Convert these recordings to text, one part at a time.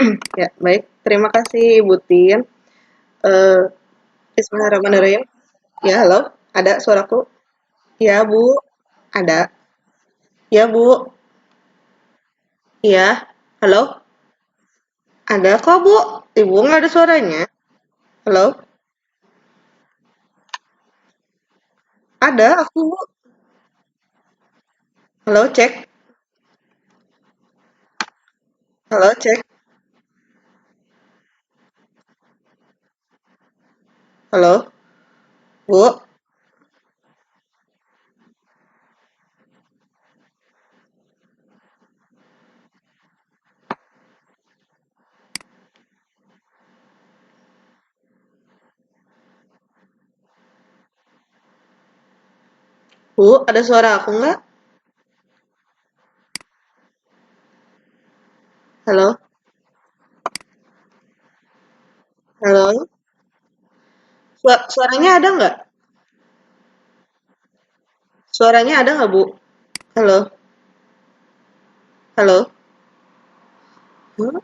Ya, baik. Terima kasih Ibu Tin. Eh, Bismillahirrahmanirrahim. Ya, halo. Ada suaraku? Ya, Bu. Ada. Ya, Bu. Iya. Halo. Ada kok, Bu. Ibu nggak ada suaranya. Halo. Ada aku, Bu. Halo, cek. Halo, cek. Halo, Bu. Bu, ada suara aku nggak? Halo. Halo. Suaranya ada nggak? Suaranya ada nggak, Bu? Halo. Halo. Huh?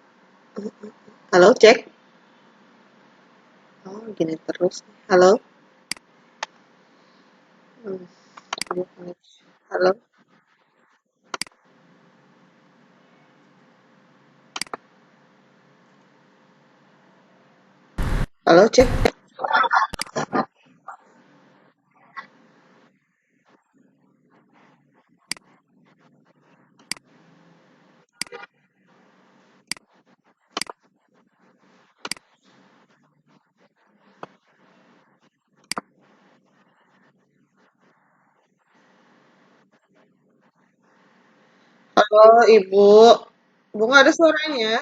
Halo, cek. Oh, gini terus. Halo. Hmm, Halo. Halo, cek. Halo, Ibu. Ibu nggak ada suaranya.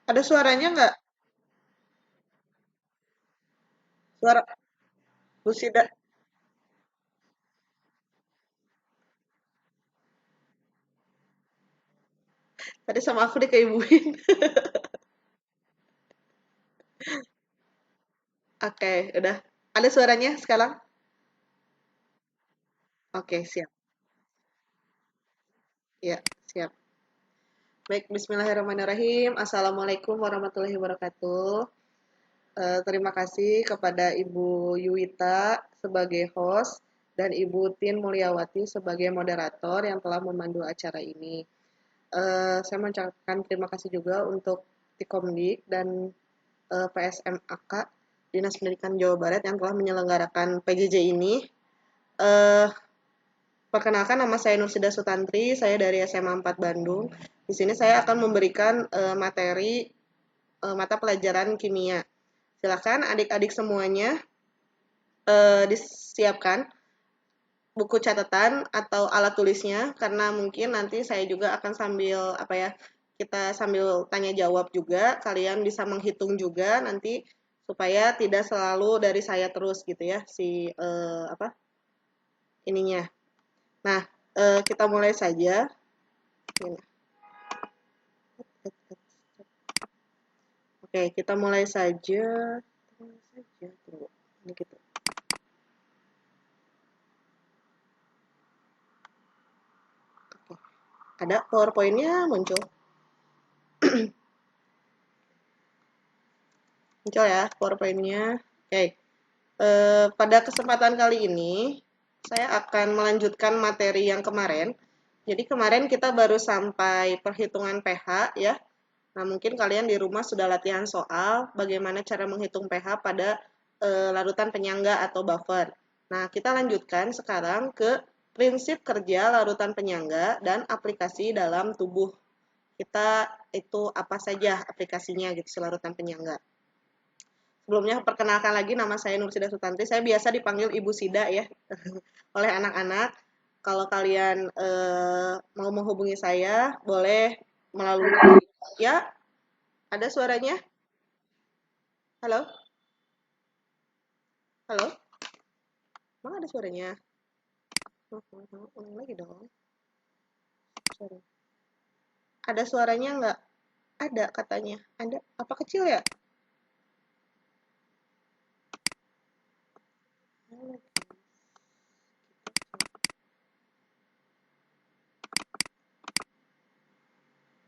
Ada suaranya nggak? Suara Bu Sida. Tadi sama aku dikeibuin. Oke, udah. Ada suaranya sekarang? Oke, siap. Ya, siap. Baik, Bismillahirrahmanirrahim. Assalamualaikum warahmatullahi wabarakatuh. Terima kasih kepada Ibu Yuwita sebagai host dan Ibu Tin Mulyawati sebagai moderator yang telah memandu acara ini. Saya mengucapkan terima kasih juga untuk Tikomdik dan PSMAK Dinas Pendidikan Jawa Barat yang telah menyelenggarakan PJJ ini. Eh, Perkenalkan nama saya Nursida Sutantri, saya dari SMA 4 Bandung. Di sini saya akan memberikan materi mata pelajaran kimia. Silakan adik-adik semuanya disiapkan buku catatan atau alat tulisnya karena mungkin nanti saya juga akan sambil apa ya, kita sambil tanya jawab juga, kalian bisa menghitung juga nanti supaya tidak selalu dari saya terus gitu ya si apa ininya. Nah, kita mulai saja. Oke, kita mulai saja. Tunggu. Ini gitu. Ada PowerPoint-nya muncul. Muncul ya PowerPoint-nya. Oke. Pada kesempatan kali ini, saya akan melanjutkan materi yang kemarin. Jadi kemarin kita baru sampai perhitungan pH ya. Nah, mungkin kalian di rumah sudah latihan soal bagaimana cara menghitung pH pada larutan penyangga atau buffer. Nah, kita lanjutkan sekarang ke prinsip kerja larutan penyangga dan aplikasi dalam tubuh kita itu apa saja aplikasinya gitu larutan penyangga. Sebelumnya perkenalkan lagi nama saya Nursida Sutantri. Saya biasa dipanggil Ibu Sida ya oleh anak-anak. Kalau kalian mau menghubungi saya, boleh melalui ya, ada suaranya? Halo? Halo? Emang ada suaranya? Ulang lagi dong. Suara. Ada suaranya nggak? Ada katanya. Ada. Apa kecil ya?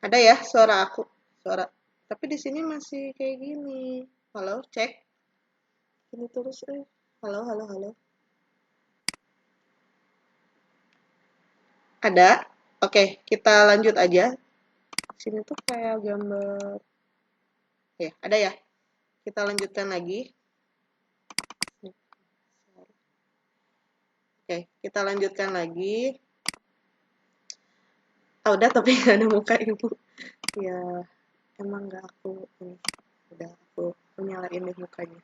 Ada ya suara aku. Suara. Tapi di sini masih kayak gini. Halo, cek. Ini terus Halo, halo, halo. Ada? Oke, kita lanjut aja. Sini tuh kayak gambar. Ya, ada ya. Kita lanjutkan lagi. Oke, kita lanjutkan lagi. Oh, udah tapi nggak ada muka ibu. Ya, emang nggak aku ini. Udah aku nyalain deh mukanya.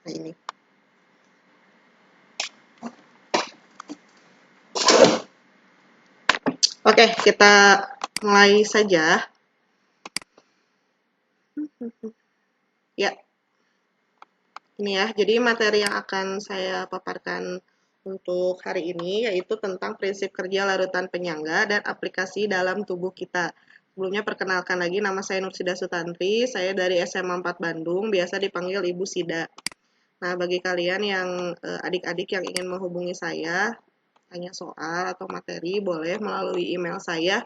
Nah, ini. Oke, kita mulai saja. Ya, ini ya. Jadi materi yang akan saya paparkan untuk hari ini yaitu tentang prinsip kerja larutan penyangga dan aplikasi dalam tubuh kita. Sebelumnya perkenalkan lagi, nama saya Nursida Sutantri, saya dari SMA 4 Bandung, biasa dipanggil Ibu Sida. Nah, bagi kalian yang adik-adik yang ingin menghubungi saya, tanya soal atau materi, boleh melalui email saya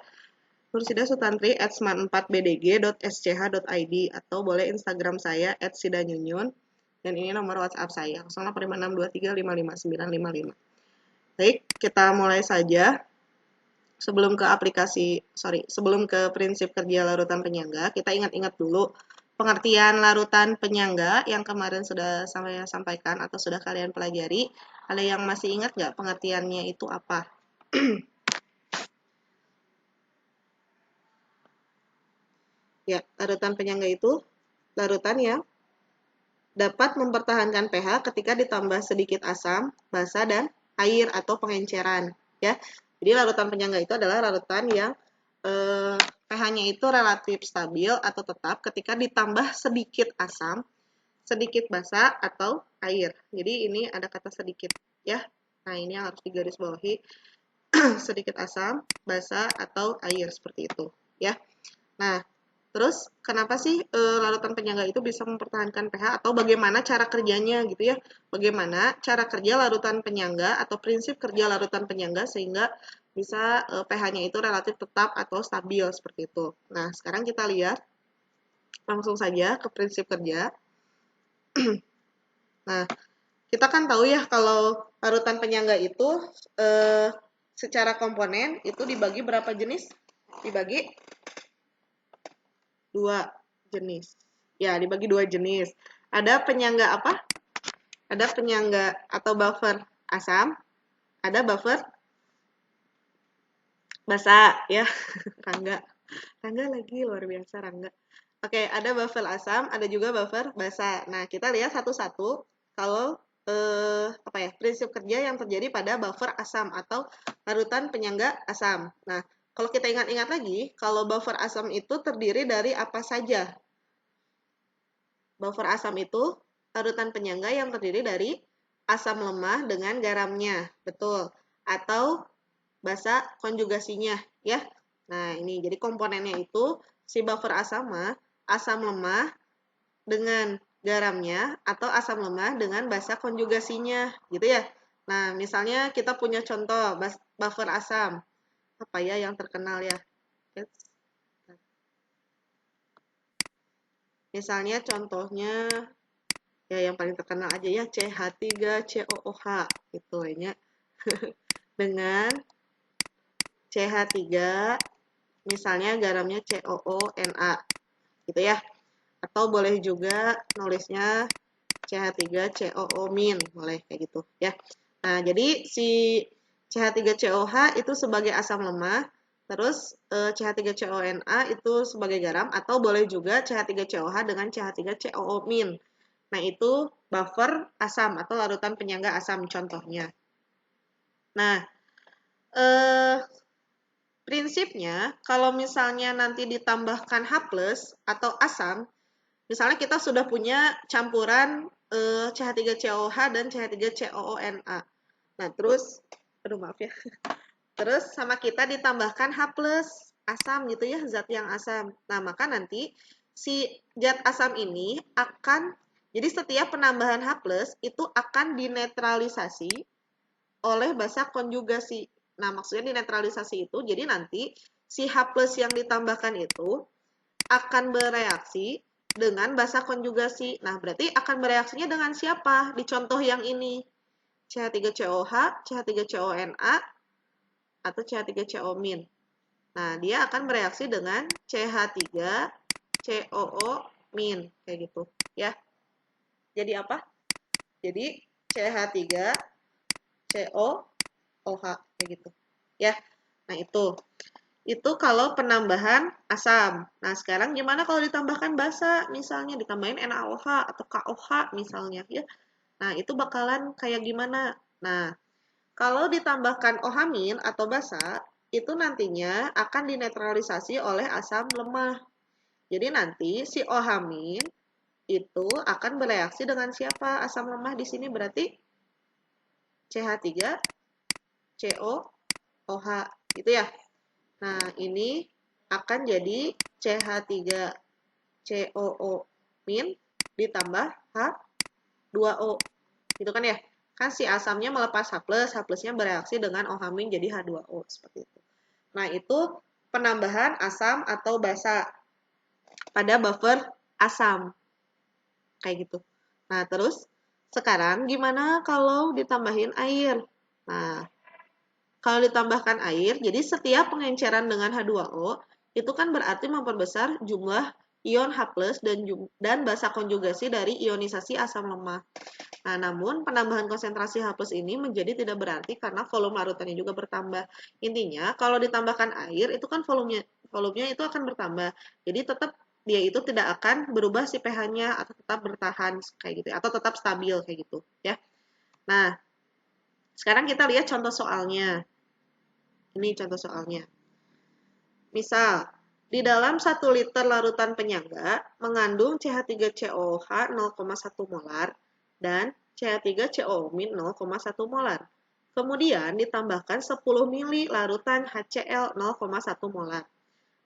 nursidasutantri@smart4bdg.sch.id atau boleh Instagram saya @sidanyunyun dan ini nomor WhatsApp saya 085623559555. Baik, kita mulai saja. Sebelum ke prinsip kerja larutan penyangga, kita ingat-ingat dulu pengertian larutan penyangga yang kemarin sudah saya sampaikan atau sudah kalian pelajari. Ada yang masih ingat nggak pengertiannya itu apa? Ya, larutan penyangga itu larutan yang dapat mempertahankan pH ketika ditambah sedikit asam, basa, dan air atau pengenceran. Ya, jadi larutan penyangga itu adalah larutan yang pH-nya itu relatif stabil atau tetap ketika ditambah sedikit asam, sedikit basa, atau air. Jadi ini ada kata sedikit, ya. Nah, ini yang harus digarisbawahi. Sedikit asam, basa, atau air seperti itu, ya. Nah, terus kenapa sih larutan penyangga itu bisa mempertahankan pH atau bagaimana cara kerjanya gitu ya? Bagaimana cara kerja larutan penyangga atau prinsip kerja larutan penyangga sehingga bisa pH-nya itu relatif tetap atau stabil seperti itu. Nah, sekarang kita lihat langsung saja ke prinsip kerja. Nah, kita kan tahu ya kalau larutan penyangga itu secara komponen itu dibagi berapa jenis? Dibagi 2 jenis. Ya, dibagi 2 jenis. Ada penyangga apa? Ada penyangga atau buffer asam, ada buffer basa, ya. Rangga. Rangga lagi luar biasa, Rangga. Oke, ada buffer asam, ada juga buffer basa. Nah, kita lihat satu-satu kalau apa ya, prinsip kerja yang terjadi pada buffer asam atau larutan penyangga asam. Nah, kalau kita ingat-ingat lagi, kalau buffer asam itu terdiri dari apa saja? Buffer asam itu larutan penyangga yang terdiri dari asam lemah dengan garamnya, betul. Atau basa konjugasinya, ya. Nah, ini jadi komponennya itu si buffer asam lemah dengan garamnya atau asam lemah dengan basa konjugasinya, gitu ya. Nah, misalnya kita punya contoh buffer asam. Apa ya yang terkenal ya? Misalnya contohnya ya yang paling terkenal aja ya CH3COOH itu ya. Dengan CH3 misalnya garamnya COONA gitu ya. Atau boleh juga nulisnya CH3COO- boleh kayak gitu ya. Nah, jadi si CH3COH itu sebagai asam lemah, terus CH3CONA itu sebagai garam atau boleh juga CH3COH dengan CH3COO-. Nah, itu buffer asam atau larutan penyangga asam contohnya. Nah, prinsipnya kalau misalnya nanti ditambahkan H+ atau asam, misalnya kita sudah punya campuran CH3COH dan CH3COONA. Nah, terus aduh maaf ya. Terus sama kita ditambahkan H+ asam gitu ya, zat yang asam. Nah, maka nanti si zat asam ini akan jadi setiap penambahan H+ itu akan dinetralisasi oleh basa konjugasi. Nah, maksudnya dinetralisasi itu jadi nanti si H+ yang ditambahkan itu akan bereaksi dengan basa konjugasi. Nah, berarti akan bereaksinya dengan siapa? Di contoh yang ini. CH3COH, CH3CONA, atau CH3CO-. Nah, dia akan bereaksi dengan CH3COO-, kayak gitu. Ya. Jadi apa? Jadi CH3COOH, kayak gitu. Ya. Nah, itu kalau penambahan asam. Nah, sekarang gimana kalau ditambahkan basa? Misalnya ditambahin NaOH atau KOH misalnya, ya. Nah, itu bakalan kayak gimana? Nah, kalau ditambahkan OH- atau basa, itu nantinya akan dinetralisasi oleh asam lemah. Jadi nanti si OH- itu akan bereaksi dengan siapa? Asam lemah di sini berarti CH3COOH, gitu ya. Nah, ini akan jadi CH3COO- ditambah H2O. Gitu kan ya? Kan si asamnya melepas H+, H+-nya bereaksi dengan OH- jadi H2O, seperti itu. Nah, itu penambahan asam atau basa pada buffer asam. Kayak gitu. Nah, terus sekarang gimana kalau ditambahin air? Nah, kalau ditambahkan air, jadi setiap pengenceran dengan H2O, itu kan berarti memperbesar jumlah ion H+ dan basa konjugasi dari ionisasi asam lemah. Nah, namun penambahan konsentrasi H+ ini menjadi tidak berarti karena volume larutannya juga bertambah. Intinya, kalau ditambahkan air, itu kan volumenya itu akan bertambah. Jadi tetap dia itu tidak akan berubah si pH-nya atau tetap bertahan kayak gitu, atau tetap stabil kayak gitu, ya. Nah, sekarang kita lihat contoh soalnya. Ini contoh soalnya. Misal, di dalam 1 liter larutan penyangga mengandung CH3COOH 0,1 molar dan CH3CO- 0,1 molar. Kemudian ditambahkan 10 mili larutan HCl 0,1 molar.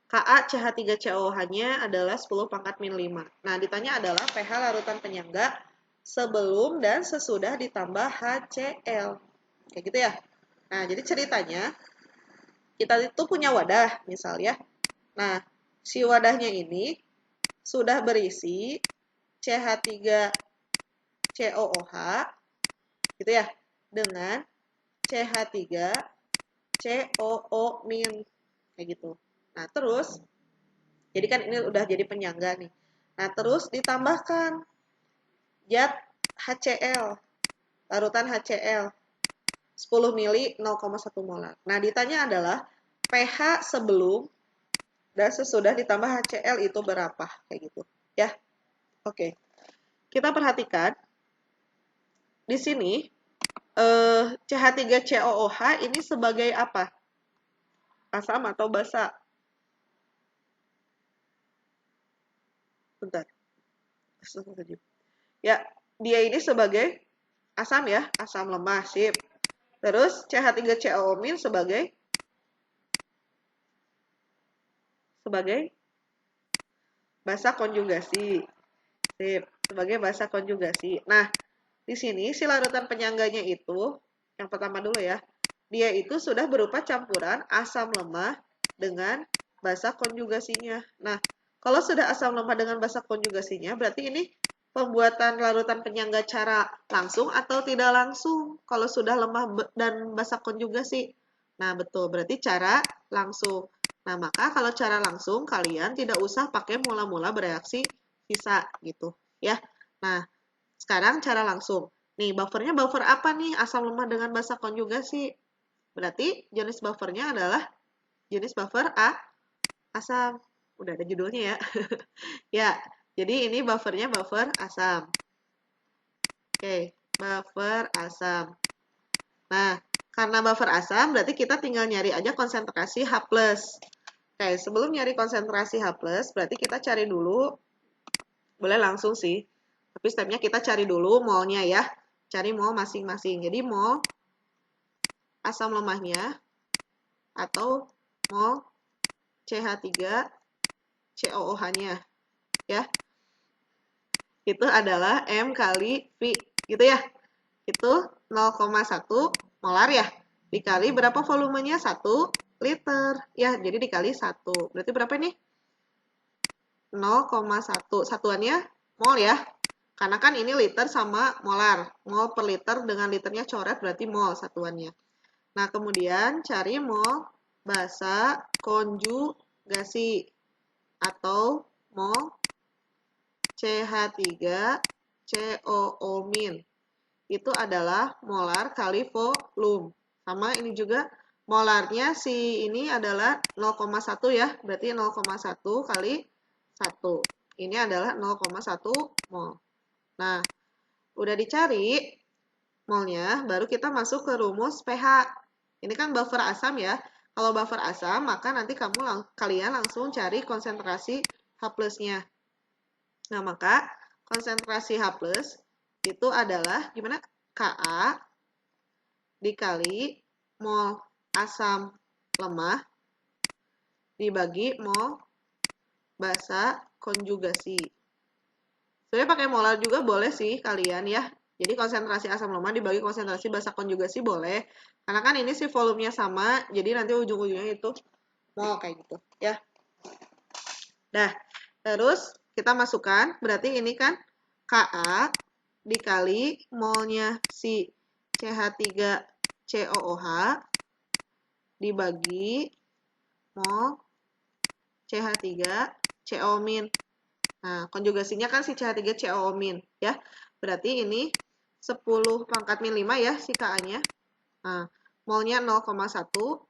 Ka CH3COOH-nya adalah 10 pangkat min 5. Nah, ditanya adalah pH larutan penyangga sebelum dan sesudah ditambah HCl. Kayak gitu ya. Nah, jadi ceritanya kita itu punya wadah, misal ya. Nah, si wadahnya ini sudah berisi CH3COOH, gitu ya, dengan CH3COO-, kayak gitu. Nah, terus, jadi kan ini udah jadi penyangga nih. Nah, terus ditambahkan zat HCl, larutan HCl, 10 mili 0,1 molar. Nah, ditanya adalah pH sebelum dan sesudah ditambah HCl itu berapa, kayak gitu ya. Oke, kita perhatikan di sini CH3COOH ini sebagai apa? Asam atau basa? Bentar. Ya, dia ini sebagai asam ya, asam lemah, sip. Terus CH3COO- sebagai basa konjugasi. Sip, sebagai basa konjugasi. Nah, di sini si larutan penyangganya itu, yang pertama dulu ya, dia itu sudah berupa campuran asam lemah dengan basa konjugasinya. Nah, kalau sudah asam lemah dengan basa konjugasinya, berarti ini pembuatan larutan penyangga cara langsung atau tidak langsung. Kalau sudah lemah dan basa konjugasi. Nah, betul. Berarti cara langsung. Nah, maka kalau cara langsung, kalian tidak usah pakai mula-mula bereaksi sisa gitu. Ya. Nah, sekarang cara langsung. Nih, buffernya buffer apa nih? Asam lemah dengan basa konjugasi. Berarti jenis buffernya adalah jenis buffer asam. Udah ada judulnya ya. Ya, jadi ini buffernya buffer asam. Oke, buffer asam. Nah, karena buffer asam, berarti kita tinggal nyari aja konsentrasi H+. Oke, sebelum nyari konsentrasi H+, berarti kita cari dulu, boleh langsung sih, tapi stepnya kita cari dulu molnya ya. Cari mol masing-masing. Jadi mol asam lemahnya atau mol CH3COOH-nya ya. Itu adalah M kali V gitu ya. Itu 0,1 molar ya. Dikali berapa volumenya? 1 liter. Ya, jadi dikali 1. Berarti berapa nih? 0,1. Satuannya mol ya. Karena kan ini liter sama molar. Mol per liter dengan liternya coret berarti mol satuannya. Nah, kemudian cari mol basa konjugasi atau mol CH3COO-. Itu adalah molar kali volume. Sama ini juga molarnya si ini adalah 0,1 ya. Berarti 0,1 kali 1. Ini adalah 0,1 mol. Nah, udah dicari molnya, baru kita masuk ke rumus pH. Ini kan buffer asam ya. Kalau buffer asam, maka nanti kalian langsung cari konsentrasi H+-nya. Nah, maka konsentrasi H+ itu adalah gimana? Ka dikali mol asam lemah dibagi mol basa konjugasi. Sebenarnya pakai molar juga boleh sih kalian ya. Jadi konsentrasi asam lemah dibagi konsentrasi basa konjugasi boleh. Karena kan ini sih volumenya sama, jadi nanti ujung-ujungnya itu mol kayak gitu ya. Nah, terus kita masukkan, berarti ini kan Ka dikali molnya si CH3COOH dibagi mol CH3CO-. Nah, konjugasinya kan si CH3COO- ya. Berarti ini 10 pangkat min 5 ya si Ka-nya. Nah, molnya 0,1,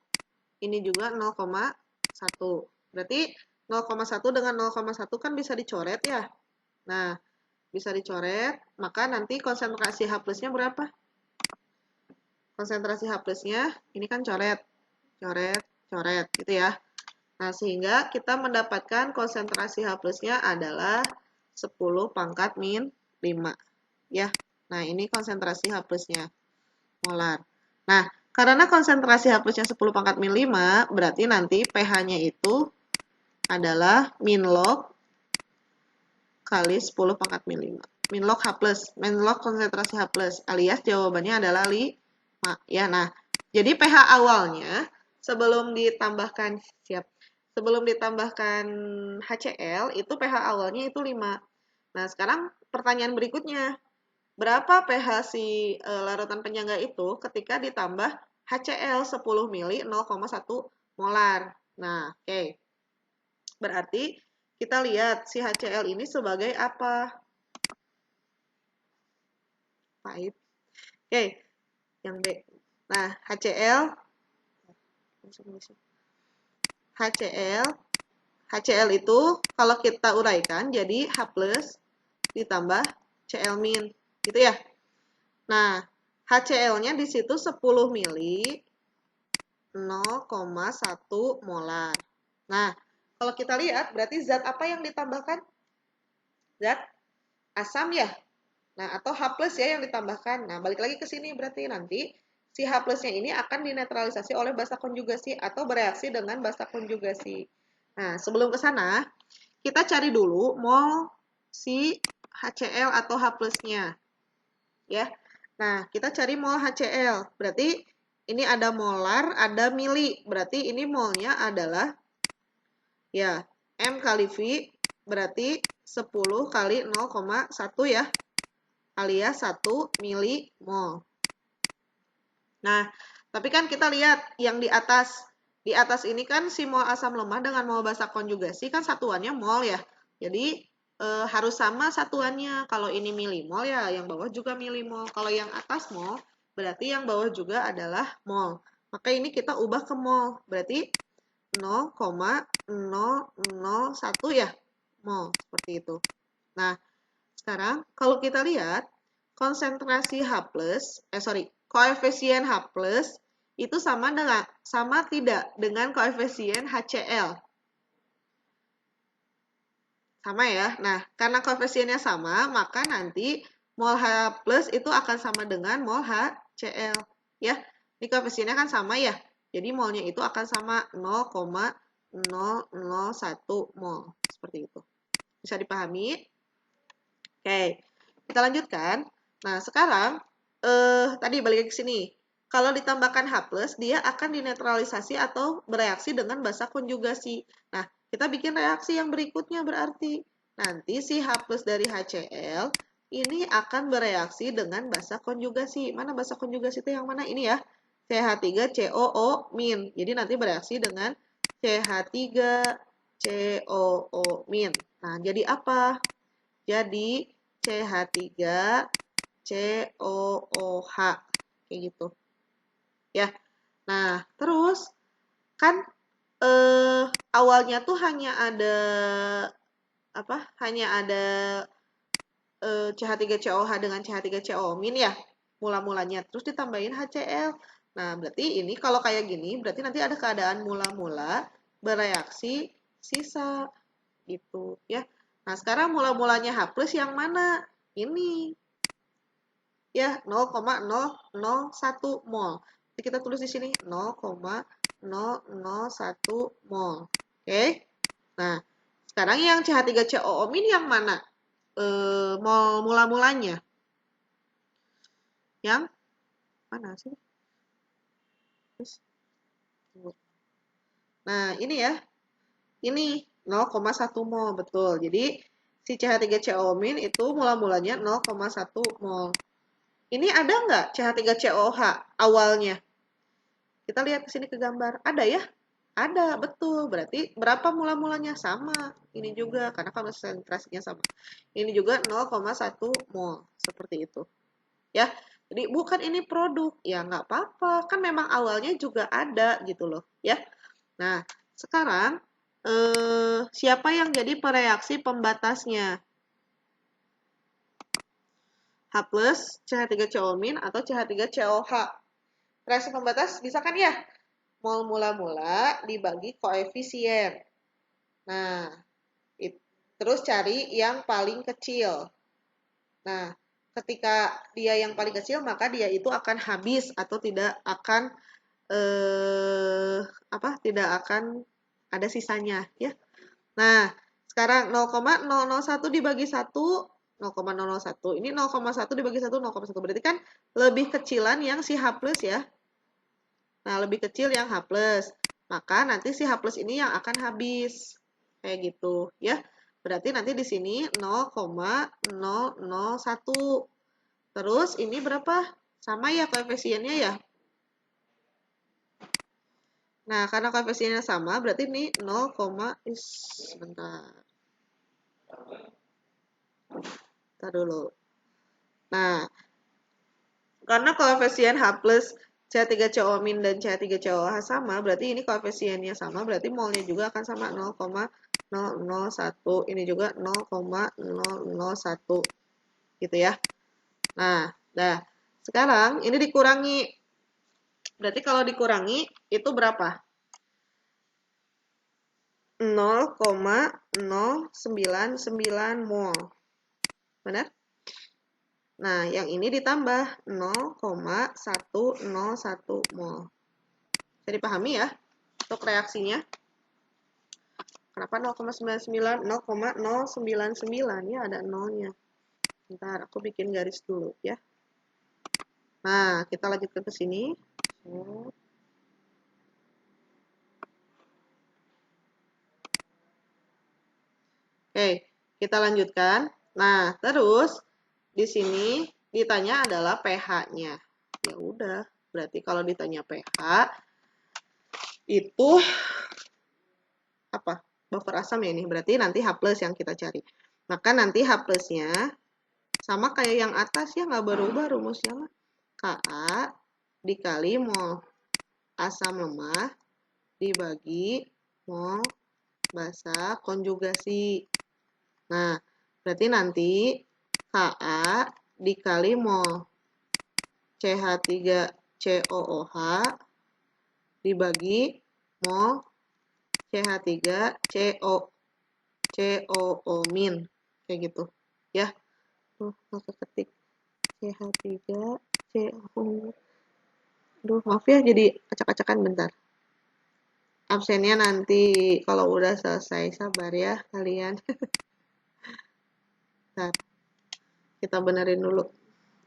ini juga 0,1. Berarti 0,1 dengan 0,1 kan bisa dicoret ya. Nah, bisa dicoret, maka nanti konsentrasi H+-nya berapa? Konsentrasi H+-nya ini kan coret, coret, coret gitu ya. Nah, sehingga kita mendapatkan konsentrasi H+-nya adalah 10 pangkat min 5 ya. Nah, ini konsentrasi H+-nya molar. Nah, karena konsentrasi H+-nya 10 pangkat min 5, berarti nanti pH-nya itu adalah min log kali 10 pangkat min 5. Min log H+, min log konsentrasi H+, alias jawabannya adalah 5. Ya, nah, jadi pH awalnya sebelum ditambahkan HCl itu pH awalnya itu 5. Nah, sekarang pertanyaan berikutnya, berapa pH si larutan penyangga itu ketika ditambah HCl 10 mili 0,1 molar. Nah, oke. Berarti kita lihat si HCl ini sebagai apa? Pahit. Oke, yang B. Nah, HCl itu kalau kita uraikan jadi H+ ditambah Cl-, gitu ya. Nah, HCl-nya di situ 10 mili 0,1 molar. Nah, kalau kita lihat berarti zat apa yang ditambahkan? Zat asam ya. Nah, atau H+ ya yang ditambahkan. Nah, balik lagi ke sini berarti nanti si H+-nya ini akan dinetralisasi oleh basa konjugasi atau bereaksi dengan basa konjugasi. Nah, sebelum ke sana, kita cari dulu mol si HCl atau H+-nya. Ya. Nah, kita cari mol HCl. Berarti ini ada molar, ada mili. Berarti ini molnya adalah ya M kali V berarti 10 kali 0,1 ya. Alias 1 milimol. Nah, tapi kan kita lihat yang di atas. Di atas ini kan si mol asam lemah dengan mol basa konjugasi kan satuannya mol ya. Jadi harus sama satuannya. Kalau ini milimol ya, yang bawah juga milimol. Kalau yang atas mol, berarti yang bawah juga adalah mol. Maka ini kita ubah ke mol. Berarti 0,001 ya, mol. Seperti itu. Nah, sekarang kalau kita lihat, konsentrasi koefisien H+ itu sama tidak dengan koefisien HCl? Sama ya. Nah, karena koefisiennya sama, maka nanti mol H+ itu akan sama dengan mol HCl. Ya, ini koefisiennya kan sama ya. Jadi molnya itu akan sama 0,001 mol. Seperti itu. Bisa dipahami? Oke, kita lanjutkan. Nah, sekarang tadi balik ke sini. Kalau ditambahkan H+, dia akan dinetralisasi atau bereaksi dengan basa konjugasi. Nah, Kita bikin reaksi yang berikutnya berarti. Nanti si H plus dari HCl ini akan bereaksi dengan basa konjugasi. Mana basa konjugasi itu yang mana? Ini ya. CH3COO-. Jadi nanti bereaksi dengan CH3COO-. Nah, jadi apa? Jadi CH3COOH. Kayak gitu. Ya. Nah, terus kan awalnya tuh hanya ada apa? Hanya ada CH3COH dengan CH3COO- ya, mula-mulanya. Terus ditambahin HCl. Nah, berarti ini kalau kayak gini, berarti nanti ada keadaan mula-mula bereaksi sisa gitu ya. Nah, sekarang mula-mulanya H+ yang mana? Ini. Ya, 0,001 mol. Jadi kita tulis di sini 0,001 mol. Oke. Nah, sekarang yang CH3COO- yang mana? Mol mula-mulanya. Yang mana sih? Nah, ini ya. Ini 0,1 mol, betul. Jadi, si CH3COO- itu mula-mulanya 0,1 mol. Ini ada nggak CH3COOH awalnya? Kita lihat ke sini ke gambar. Ada ya? Ada, betul. Berarti berapa mula-mulanya? Sama. Ini juga, karena konsentrasinya sama. Ini juga 0,1 mol. Seperti itu. Ya, jadi bukan ini produk. Ya, nggak apa-apa. Kan memang awalnya juga ada gitu loh. Ya. Nah, sekarang siapa yang jadi pereaksi pembatasnya? H plus, CH3COO- atau CH3COH? Reaksi pembatas bisa kan ya? Mol mula-mula dibagi koefisien. Nah, terus cari yang paling kecil. Nah, ketika dia yang paling kecil, maka dia itu akan habis atau tidak akan tidak akan ada sisanya ya. Nah, sekarang 0,001 dibagi 1, 0,001. Ini 0,1 dibagi 1, 0,1. Berarti kan lebih kecilan yang si H plus ya. Nah, lebih kecil yang H plus. Maka nanti si H plus ini yang akan habis. Kayak gitu ya. Berarti nanti di sini 0,001. Terus ini berapa? Sama ya koefisiennya ya. Nah, karena koefisiennya sama, berarti ini 0, sebentar. Bentar dulu. Nah, karena koefisien H plus CH3COO- dan CH3COOH sama, berarti ini koefisiennya sama, berarti molnya juga akan sama 0,001. Ini juga 0,001. Gitu ya. Nah, sekarang ini dikurangi. Berarti kalau dikurangi, itu berapa? 0,099 mol. Benar? Nah, yang ini ditambah 0,101 mol. Bisa dipahami ya untuk reaksinya? Kenapa 0,99? 0,099 ya, ada nolnya. Bentar, aku bikin garis dulu ya. Nah, kita lanjutkan ke sini. Oke, kita lanjutkan. Nah, terus di sini ditanya adalah pH-nya. Ya udah, berarti kalau ditanya pH itu apa? Buffer asam ya ini. Berarti nanti H+ yang kita cari. Maka nanti H plusnya sama kayak yang atas ya, nggak berubah rumusnya mah. Ka dikali mol asam lemah dibagi mol basa konjugasi. Nah, berarti nanti Ka dikali mol CH3COOH dibagi mol CH3COO- kayak gitu ya. Maka ketik CH3CO. Aduh, maaf ya jadi acak-acakan, bentar. Absennya nanti kalau udah selesai, sabar ya kalian. Bentar. Kita benerin dulu.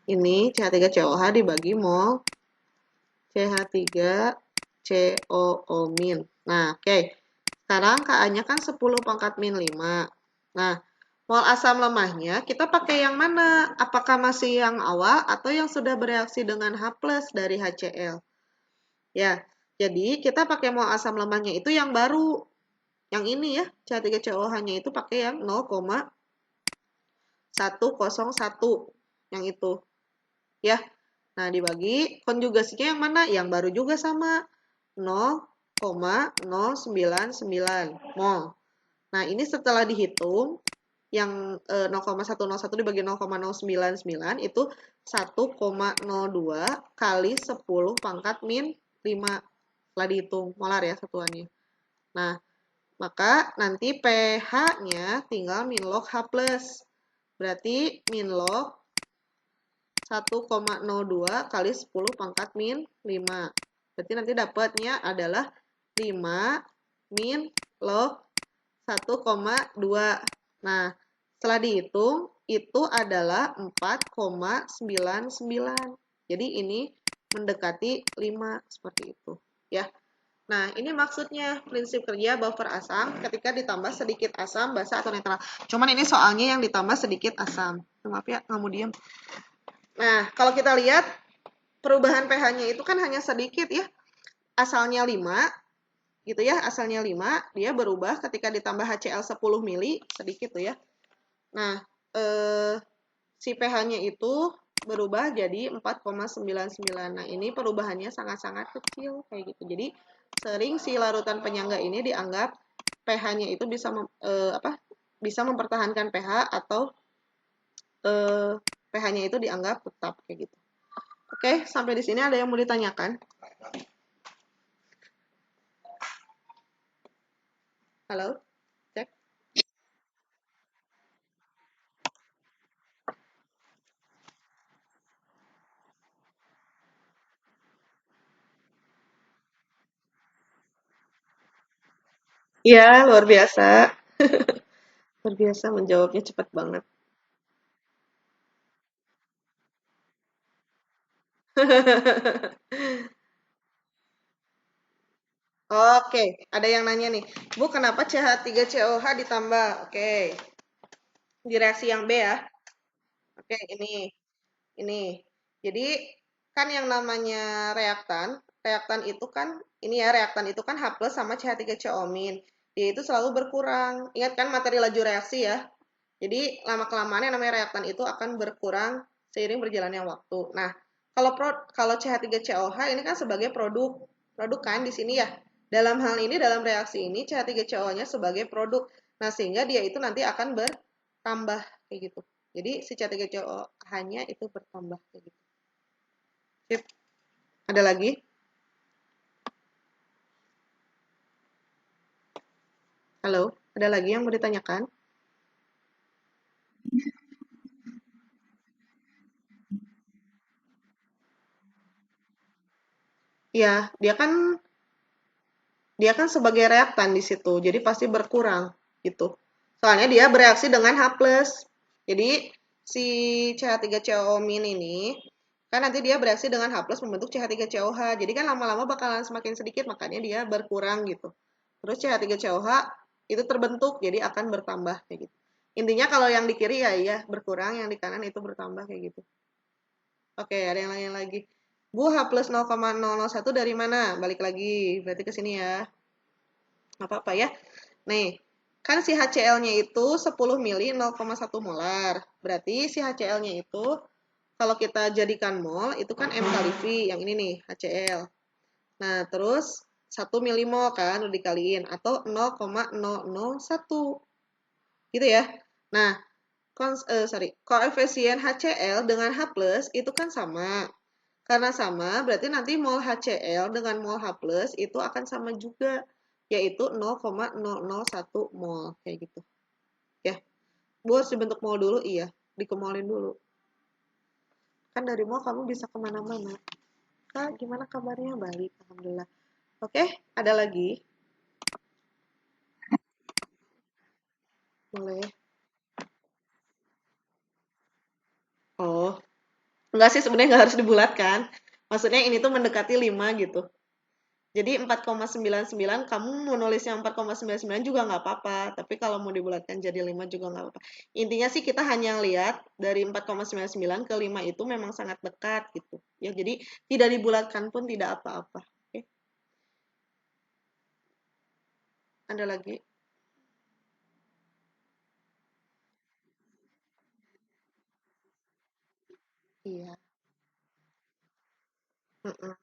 Ini CH3COH dibagi mol CH3COO-. Nah, oke. Sekarang Ka-nya kan 10 pangkat min 5. Nah, mol asam lemahnya kita pakai yang mana? Apakah masih yang awal atau yang sudah bereaksi dengan H+ dari HCl? Ya, jadi kita pakai mol asam lemahnya itu yang baru. Yang ini ya, CH3COH-nya itu pakai yang 0,101 yang itu. Ya, nah dibagi konjugasinya yang mana? Yang baru juga sama 0,099 mol. Nah, ini setelah dihitung, yang 0,101 dibagi 0,099 itu 1,02 kali 10 pangkat min 5. Setelah dihitung, molar ya satuannya. Nah, maka nanti pH-nya tinggal min log H+. Berarti min log 1,02 kali 10 pangkat min 5. Berarti nanti dapatnya adalah 5 min log 1,2. Nah, setelah dihitung, itu adalah 4,99. Jadi ini mendekati 5 seperti itu. Ya. Nah, ini maksudnya prinsip kerja buffer asam ketika ditambah sedikit asam, basa, atau netral. Cuman ini soalnya yang ditambah sedikit asam. Maaf ya, nggak mau diem. Nah, kalau kita lihat perubahan pH-nya itu kan hanya sedikit ya. Asalnya 5, gitu ya, asalnya 5, dia berubah ketika ditambah HCl 10 mili, sedikit tuh ya. Nah, si pH-nya itu berubah jadi 4,99. Nah, ini perubahannya sangat-sangat kecil kayak gitu. Jadi, sering si larutan penyangga ini dianggap pH-nya itu bisa mempertahankan pH atau pH-nya itu dianggap tetap kayak gitu. Oke, sampai di sini ada yang mau ditanyakan? Halo? Cek. Iya, luar biasa. Luar biasa menjawabnya cepat banget. Oke, ada yang nanya nih. Bu, kenapa CH3COH ditambah? Oke, di reaksi yang B ya. Oke, ini. Jadi, kan yang namanya reaktan itu kan, ini ya, reaktan itu kan H+ sama CH3CO-. Dia itu selalu berkurang. Ingat kan materi laju reaksi ya? Jadi, lama-kelamaan yang namanya reaktan itu akan berkurang seiring berjalannya waktu. Nah, kalau CH3COH ini kan sebagai produk. Produk kan di sini ya. Dalam hal ini, dalam reaksi ini, CH3COH-nya sebagai produk. Nah, sehingga dia itu nanti akan bertambah kayak gitu. Jadi, si CH3COH-nya itu bertambah kayak gitu. Sip. Ada lagi? Halo? Ada lagi yang mau ditanyakan? Ya, dia kan sebagai reaktan di situ, jadi pasti berkurang gitu. Soalnya dia bereaksi dengan H+. Jadi si CH3COO- ini kan nanti dia bereaksi dengan H+ membentuk CH3COH. Jadi kan lama-lama bakalan semakin sedikit, makanya dia berkurang gitu. Terus CH3COH itu terbentuk, jadi akan bertambah kayak gitu. Intinya kalau yang di kiri ya iya berkurang, yang di kanan itu bertambah kayak gitu. Oke, ada yang lain lagi. Bu, H plus 0,001 dari mana? Balik lagi, berarti ke sini ya. Nggak apa-apa ya. Nih, kan si HCl-nya itu 10 mili 0,1 molar. Berarti si HCl-nya itu kalau kita jadikan mol, itu kan M kali V. Yang ini nih, HCl. Nah, terus 1 milimol kan udah dikaliin. Atau 0,001. Gitu ya. Nah, koefisien HCl dengan H+, itu kan sama. Karena sama, berarti nanti mol HCl dengan mol H+ itu akan sama juga, yaitu 0,001 mol, kayak gitu. Ya, Bu harus dibentuk mol dulu, iya, dikemolin dulu. Kan dari mol kamu bisa kemana-mana. Kak, gimana kabarnya? Baik, Alhamdulillah. Oke, ada lagi? Boleh. Oh, enggak sih sebenarnya nggak harus dibulatkan. Maksudnya ini tuh mendekati 5 gitu. Jadi 4,99 kamu mau nulisnya 4,99 juga nggak apa-apa. Tapi kalau mau dibulatkan jadi 5 juga nggak apa-apa. Intinya sih kita hanya lihat dari 4,99 ke 5 itu memang sangat dekat gitu. Ya, jadi tidak dibulatkan pun tidak apa-apa. Oke, ada lagi? Iya. Mm-mm.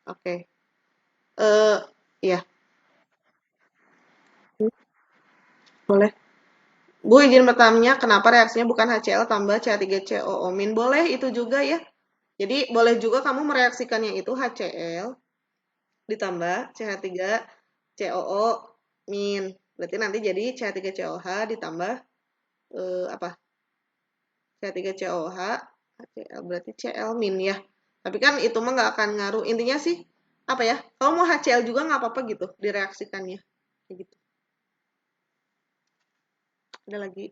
Oke. Eh, iya, boleh. Bu, izin bertanya, kenapa reaksinya bukan HCl tambah CH3COO min? Boleh itu juga ya. Jadi boleh juga kamu mereaksikannya itu HCl ditambah CH3COO min. Berarti nanti jadi CH3COH ditambah apa? CH3COH, HCl berarti Cl min ya. Tapi kan itu mah nggak akan ngaruh. Intinya sih apa ya? Kalau mau HCl juga nggak apa-apa gitu direaksikannya. Kayak gitu. Ada lagi?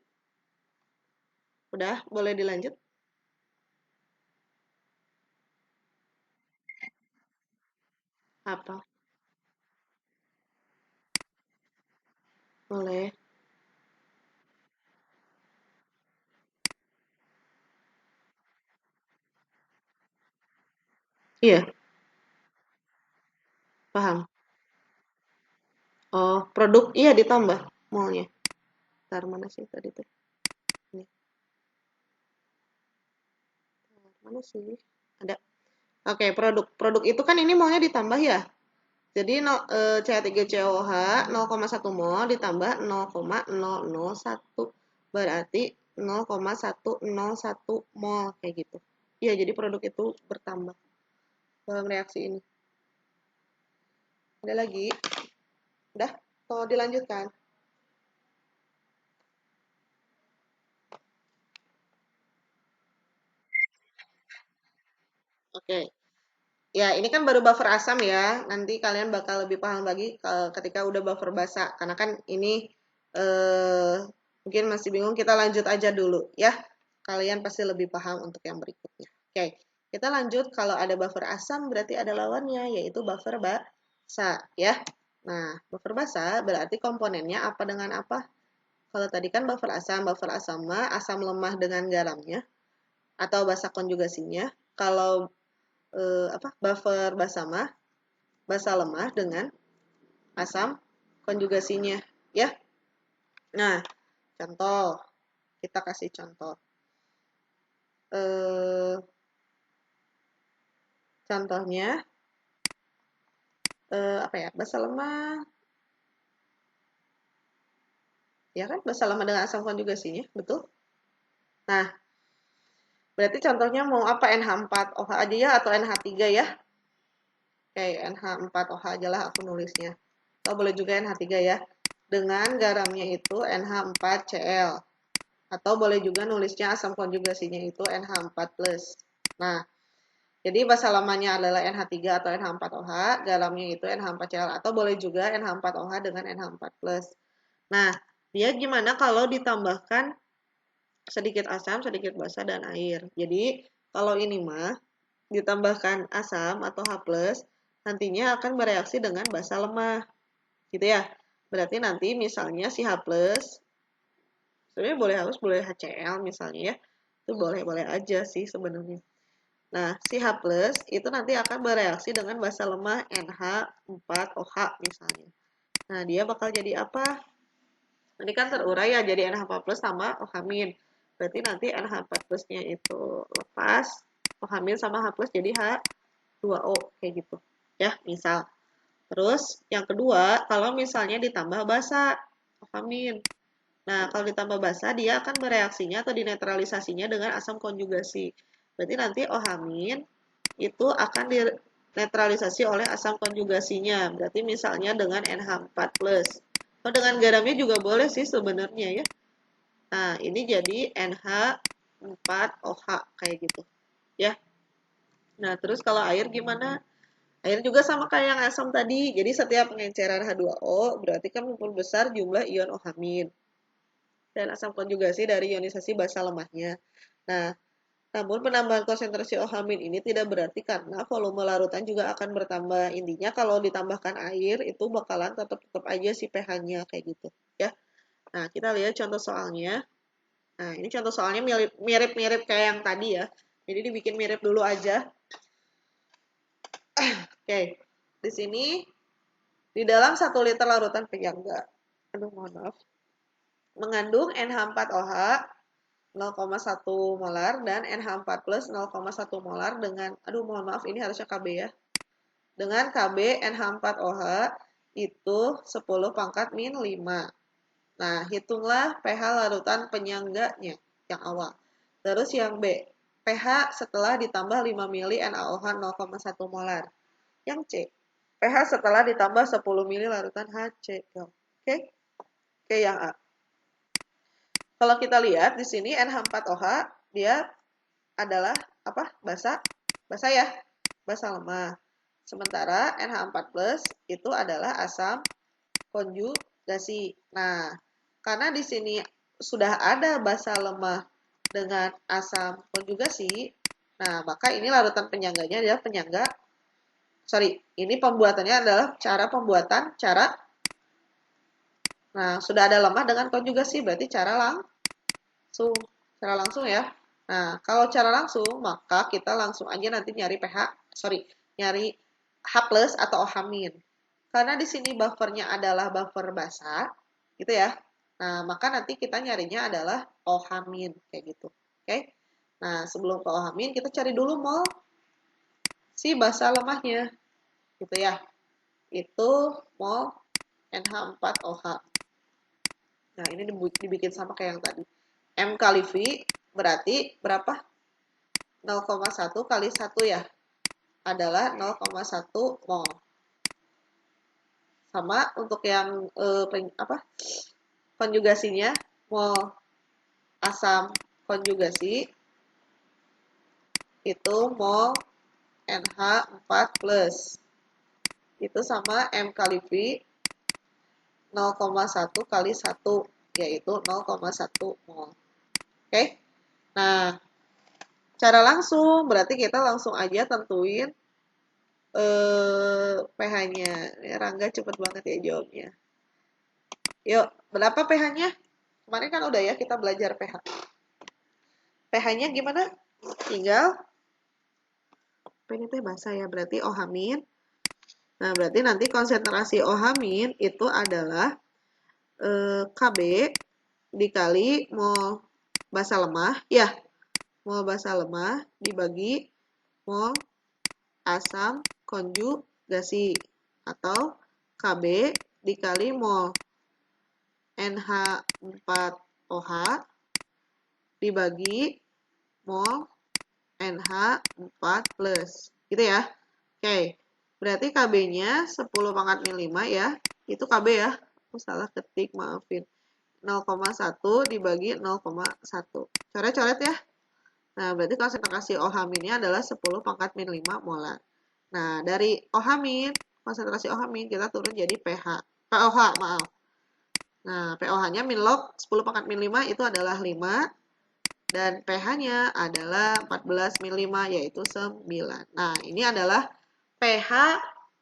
Udah, boleh dilanjut? Apa? Boleh. Iya, paham. Oh, produk iya ditambah maunya. Ntar mana sih tadi tuh? Ini, mana sih? Ada. Oke, produk. Produk itu kan ini maunya ditambah ya. Jadi CH3COH 0,1 mol ditambah 0,001. Berarti 0,101 mol kayak gitu. Iya, jadi produk itu bertambah dalam reaksi ini. Ada lagi? Udah? Kalau dilanjutkan. Oke. Ya, ini kan baru buffer asam ya. Nanti kalian bakal lebih paham lagi ketika udah buffer basa. Karena kan ini eh, mungkin masih bingung. Kita lanjut aja dulu ya. Kalian pasti lebih paham untuk yang berikutnya. Oke, kita lanjut. Kalau ada buffer asam berarti ada lawannya yaitu buffer basa ya. Nah, buffer basa berarti komponennya apa dengan apa? Kalau tadi kan buffer asam mah asam lemah dengan garamnya atau basa konjugasinya. Kalau apa buffer basa mah basa lemah dengan asam konjugasinya ya. Nah, contoh kita kasih contoh. Eh, contohnya apa ya? Basa lemah ya kan basa lemah dengan asam konjugasinya, betul? Nah, berarti contohnya mau apa NH4OH aja ya atau NH3 ya? Kayak NH4OH aja lah aku nulisnya. Atau boleh juga NH3 ya. Dengan garamnya itu NH4Cl. Atau boleh juga nulisnya asam konjugasinya itu NH4+. Nah, jadi basa lamanya adalah NH3 atau NH4OH, garamnya itu NH4Cl atau boleh juga NH4OH dengan NH4+. Nah, dia gimana kalau ditambahkan sedikit asam, sedikit basa dan air. Jadi, kalau ini mah ditambahkan asam atau H+, nantinya akan bereaksi dengan basa lemah. Gitu ya. Berarti nanti misalnya si H+, sebenarnya boleh harus boleh HCl misalnya ya. Itu boleh-boleh aja sih sebenarnya. Nah, si H+ itu nanti akan bereaksi dengan basa lemah NH4OH misalnya. Nah, dia bakal jadi apa? Ini kan terurai ya jadi NH4+ sama OH-. Berarti nanti NH4 plusnya itu lepas, OH- sama H+ jadi H2O kayak gitu. Ya, misal. Terus yang kedua, kalau misalnya ditambah basa OH-. Nah, kalau ditambah basa dia akan bereaksinya atau dinetralisasinya dengan asam konjugasi. Berarti nanti OH- itu akan dinetralisasi oleh asam konjugasinya. Berarti misalnya dengan NH4+. Atau dengan garamnya juga boleh sih sebenarnya ya. Nah, ini jadi NH4OH kayak gitu. Ya. Nah, terus kalau air gimana? Air juga sama kayak yang asam tadi. Jadi setiap pengenceran H2O berarti kan memperbesar jumlah ion OH- dan asam konjugasi dari ionisasi basa lemahnya. Nah, Namun penambahan konsentrasi OH- ini tidak berarti karena volume larutan juga akan bertambah. Intinya kalau ditambahkan air itu bakalan tetap aja si pH-nya kayak gitu ya. Nah, kita lihat contoh soalnya. Nah, ini contoh soalnya mirip-mirip kayak yang tadi ya. Jadi dibikin mirip dulu aja. Oke. Di sini di dalam 1 liter larutan penyangga. Aduh, mohon maaf. Mengandung NH4OH 0,1 molar dan NH4 plus 0,1 molar dengan, aduh mohon maaf ini harusnya Kb ya. Dengan Kb NH4OH itu 10 pangkat min 5. Nah, hitunglah pH larutan penyangganya yang awal. Terus yang B, pH setelah ditambah 5 mili NaOH 0,1 molar. Yang C, pH setelah ditambah 10 mili larutan HCl. Oke? Oke, yang A. Kalau kita lihat di sini NH4OH dia adalah apa? Basa ya, basa lemah. Sementara NH4 plus itu adalah asam konjugasi. Nah, karena di sini sudah ada basa lemah dengan asam konjugasi, nah maka ini larutan penyangganya adalah ini pembuatannya adalah nah sudah ada lemah dengan konjugasi berarti cara langsung ya. Nah, kalau cara langsung, maka kita langsung aja nanti nyari nyari H plus atau OH-. Karena di sini buffernya adalah buffer basa, gitu ya. Nah, maka nanti kita nyarinya adalah OH- kayak gitu. Oke? Nah, sebelum ke OH-, kita cari dulu mol si basa lemahnya, gitu ya. Itu mol NH4OH. Nah, ini dibikin sama kayak yang tadi. M kali V berarti berapa? 0,1 kali 1 ya. Adalah 0,1 mol. Sama untuk yang konjugasinya, mol asam konjugasi itu mol NH4 plus. Itu sama M kali V 0,1 kali 1, yaitu 0,1 mol. Oke? Nah, cara langsung berarti kita langsung aja tentuin pH-nya. Rangga cepet banget ya jawabnya. Yuk, berapa pH-nya? Kemarin kan udah ya kita belajar pH. pH-nya gimana? Tinggal ini teh basah ya, berarti OH-. Nah, berarti nanti konsentrasi OH- itu adalah Kb dikali mol basa lemah, ya. Mol basa lemah dibagi mol asam konjugasi atau Kb dikali mol NH4OH dibagi mol NH4 plus. Gitu ya. Oke. Berarti Kb-nya 10 pangkat min 5 ya. Itu Kb ya. Aku salah ketik, maafin. 0,1 dibagi 0,1. Coret-coret ya. Nah, berarti konsentrasi OH-nya adalah 10 pangkat min 5 molar. Nah, dari OH-, konsentrasi OH- kita turun jadi POH, maaf. Nah, POH-nya min log 10 pangkat min 5 itu adalah 5. Dan pH-nya adalah 14 min 5 yaitu 9. Nah, ini adalah pH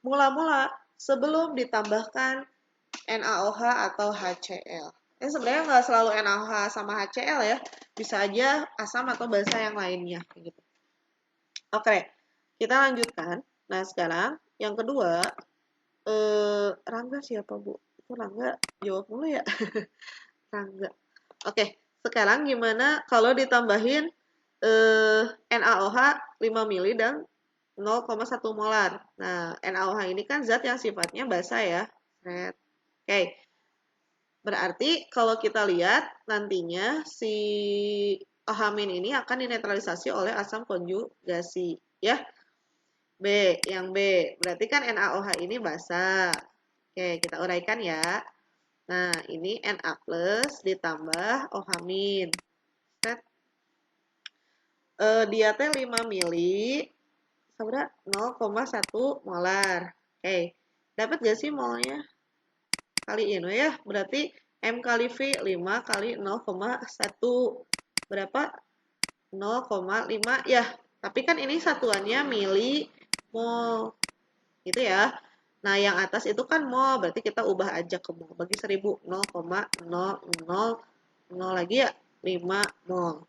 mula-mula sebelum ditambahkan NaOH atau HCl. Ini sebenarnya nggak selalu NaOH sama HCl ya. Bisa aja asam atau basa yang lainnya. Gitu. Oke, kita lanjutkan. Nah, sekarang yang kedua, Rangga siapa, Bu? Itu Rangga jawab dulu ya. Rangga. Oke, sekarang gimana kalau ditambahin NaOH 5 mili dan 0,1 molar. Nah, NaOH ini kan zat yang sifatnya basa ya. Oke. Berarti kalau kita lihat nantinya si OH- ini akan dinetralisasi oleh asam konjugasi ya. Yang B. Berarti kan NaOH ini basa. Oke, kita uraikan ya. Nah, ini Na plus ditambah OH-. Set. Dia teh 5 mili sama 0,1 molar. Oke, dapat gak sih molnya? Kaliin ya, berarti M kali V 5 kali 0,1. Berapa? 0,5 ya. Tapi kan ini satuannya milimol. Gitu ya. Nah, yang atas itu kan mol, berarti kita ubah aja ke mol. Bagi 1000, 0,000 lagi ya, 5 mol.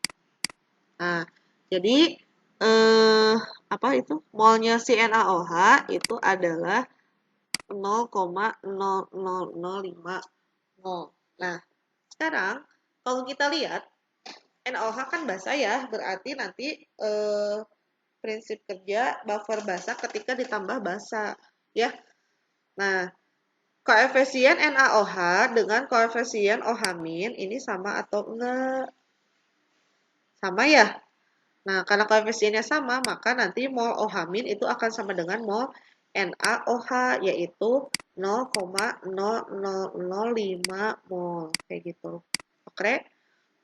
Nah, jadi apa itu? Molnya si NaOH itu adalah 0,0005 mol. Nah, sekarang kalau kita lihat NaOH kan basa ya, berarti nanti prinsip kerja buffer basa ketika ditambah basa, ya. Nah, koefisien NaOH dengan koefisien OH- ini sama atau enggak? Sama ya? Nah, karena koefisiennya sama, maka nanti mol OH- itu akan sama dengan mol NaOH, yaitu 0,0005 mol. Kayak gitu. Oke?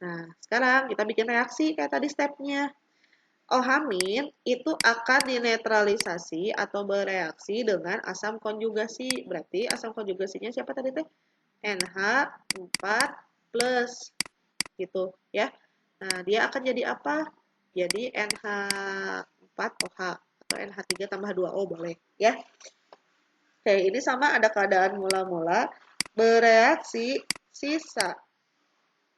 Nah, sekarang kita bikin reaksi kayak tadi stepnya. OH- itu akan dinetralisasi atau bereaksi dengan asam konjugasi. Berarti asam konjugasinya siapa tadi teh? NH4 plus gitu ya. Nah, dia akan jadi apa? Jadi NH4OH atau NH3 tambah 2O boleh ya. Oke, ini sama ada keadaan mula-mula bereaksi sisa.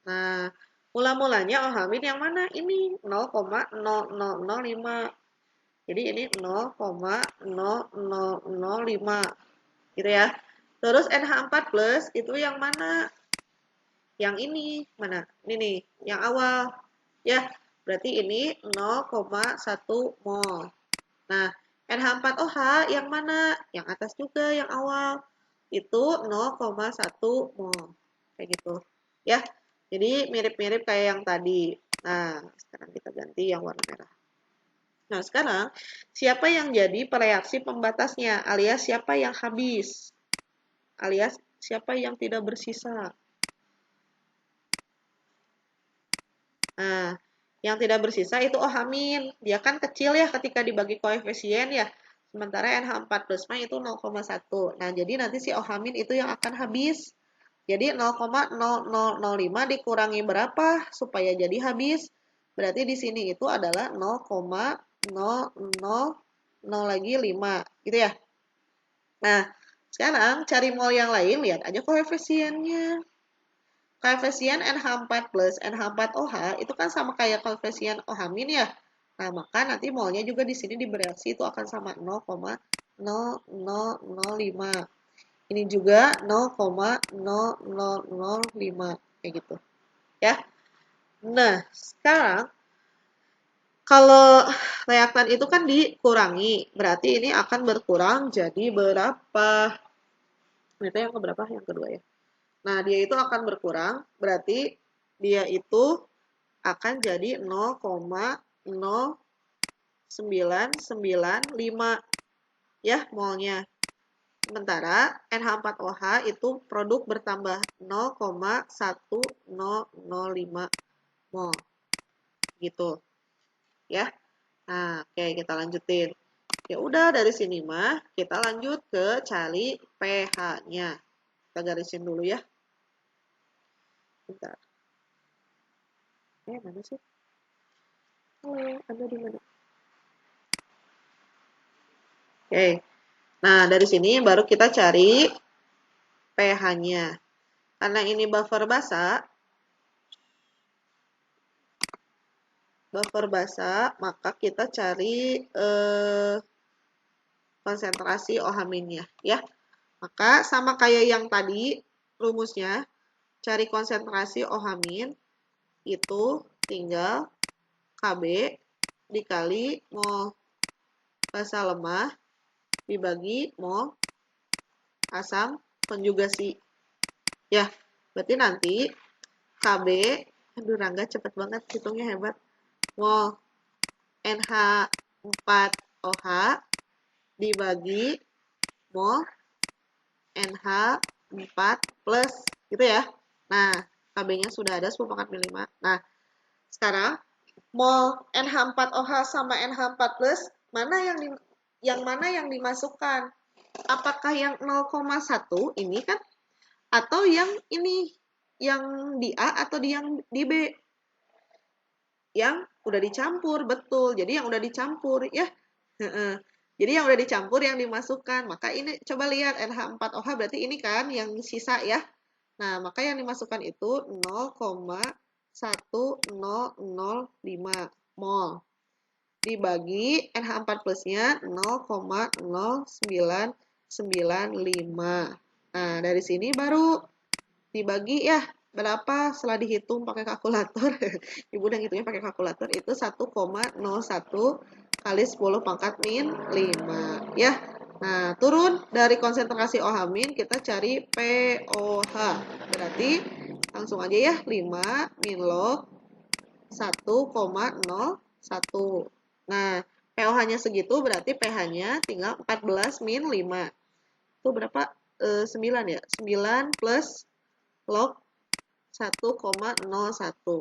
Nah, mula-mulanya OH- yang mana? Ini 0,0005. Jadi ini 0,0005 gitu ya. Terus NH4 plus itu yang mana? Yang ini mana? Ini nih, yang awal. Ya, berarti ini 0,1 mol. Nah, NH4OH yang mana? Yang atas juga, yang awal. Itu 0,1 mol. Kayak gitu. Ya, jadi mirip-mirip kayak yang tadi. Nah, sekarang kita ganti yang warna merah. Nah, sekarang siapa yang jadi pereaksi pembatasnya? Alias siapa yang habis? Alias siapa yang tidak bersisa? Nah, yang tidak bersisa itu OH-. Dia kan kecil ya ketika dibagi koefisien ya. Sementara NH4 plus mah itu 0,1. Nah, jadi nanti si OH- itu yang akan habis. Jadi 0,0005 dikurangi berapa supaya jadi habis? Berarti di sini itu adalah 0,000 lagi 5. Gitu ya. Nah, sekarang cari mol yang lain, lihat aja koefisiennya. Koefisien NH4 plus NH4OH itu kan sama kayak koefisien OH- ya. Nah, maka nanti molnya juga di sini dibereaksi itu akan sama 0,0005. Ini juga 0,0005 kayak gitu. Ya. Nah, sekarang kalau reaktan itu kan dikurangi, berarti ini akan berkurang jadi berapa? Itu yang keberapa? Yang kedua ya. Nah, dia itu akan berkurang, berarti dia itu akan jadi 0,0995 ya molnya. Sementara NH4OH itu produk bertambah 0,1005 mol. Gitu. Ya. Nah, oke kita lanjutin. Ya udah dari sini mah kita lanjut ke cari pH-nya. Kita garisin dulu ya. Bentar. Mana sih? Oh, ada di mana? Oke. Nah, dari sini baru kita cari pH-nya. Karena ini buffer basa, maka kita cari konsentrasi OH-nya ya. Maka sama kayak yang tadi rumusnya, cari konsentrasi OH- itu tinggal Kb dikali mol basa lemah dibagi mol asam konjugasi. Ya, berarti nanti Kb, aduh Rangga cepet banget hitungnya hebat. Mol NH4OH dibagi mol NH4 plus gitu ya. Nah, Kb-nya sudah ada 10/5. Nah, sekarang mol NH4OH sama NH4 plus mana yang dimasukkan? Apakah yang 0,1 ini kan atau yang ini yang di A atau yang di B? yang udah dicampur, betul. Jadi yang udah dicampur ya. Heeh. Jadi yang udah dicampur yang dimasukkan. Maka ini coba lihat NH4OH berarti ini kan yang sisa ya. Nah, maka yang dimasukkan itu 0,1005 mol. Dibagi NH4 plusnya 0,0995. Nah, dari sini baru dibagi ya berapa setelah dihitung pakai kalkulator. Ibu udah ngitungnya pakai kalkulator itu 1,01 kali 10 pangkat min 5 ya. Nah, turun dari konsentrasi OH min kita cari POH. Berarti langsung aja ya 5 min log 1,01. Nah, pOH-nya segitu berarti pH-nya tinggal 14 min 5. Itu berapa? 9 ya? 9 plus log 1,01.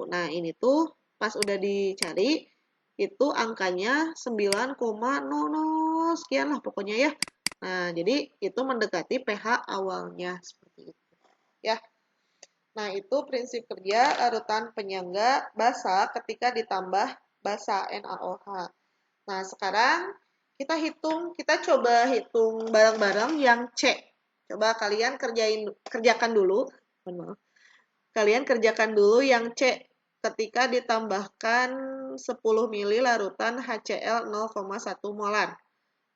Nah, ini tuh pas udah dicari, itu angkanya 9,00 sekian lah pokoknya ya. Nah, jadi itu mendekati pH awalnya seperti itu. Ya. Nah, itu prinsip kerja larutan penyangga basa ketika ditambah basa NaOH. Nah, sekarang kita coba hitung barang-barang yang C. Coba kalian kerjakan dulu. Kalian kerjakan dulu yang C ketika ditambahkan 10 mili larutan HCl 0,1 molar.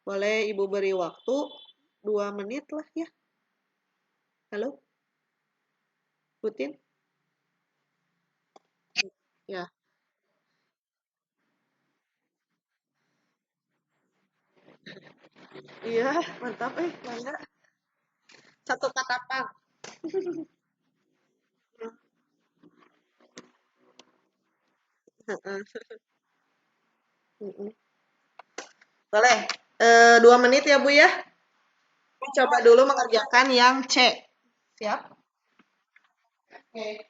Boleh Ibu beri waktu 2 menit lah ya. Halo, Putin? Ya. Iya, mantap bangga. Satu kata pang. Boleh. 2 menit ya Bu ya. Coba dulu mengerjakan yang C. Siap? Oke.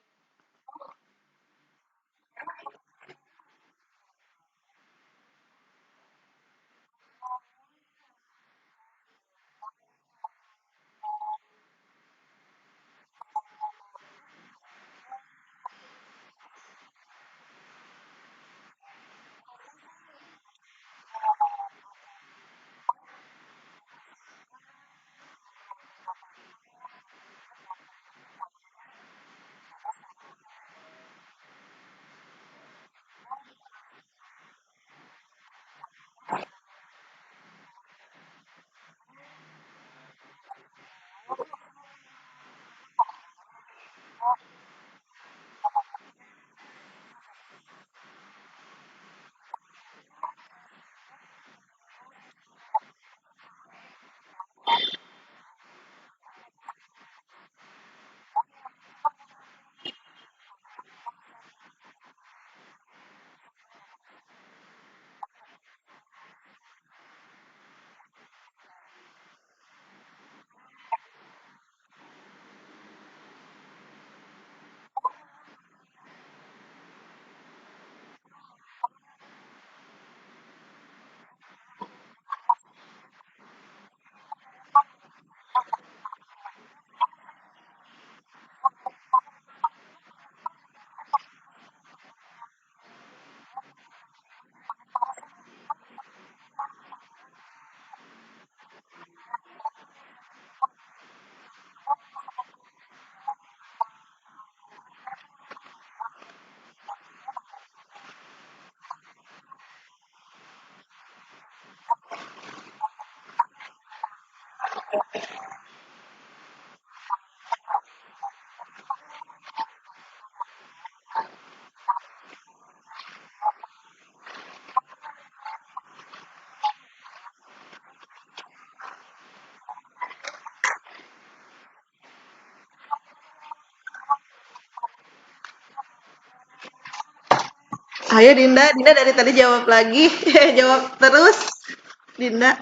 Ayo Dinda, Dinda dari tadi jawab lagi. Jawab terus. Dinda.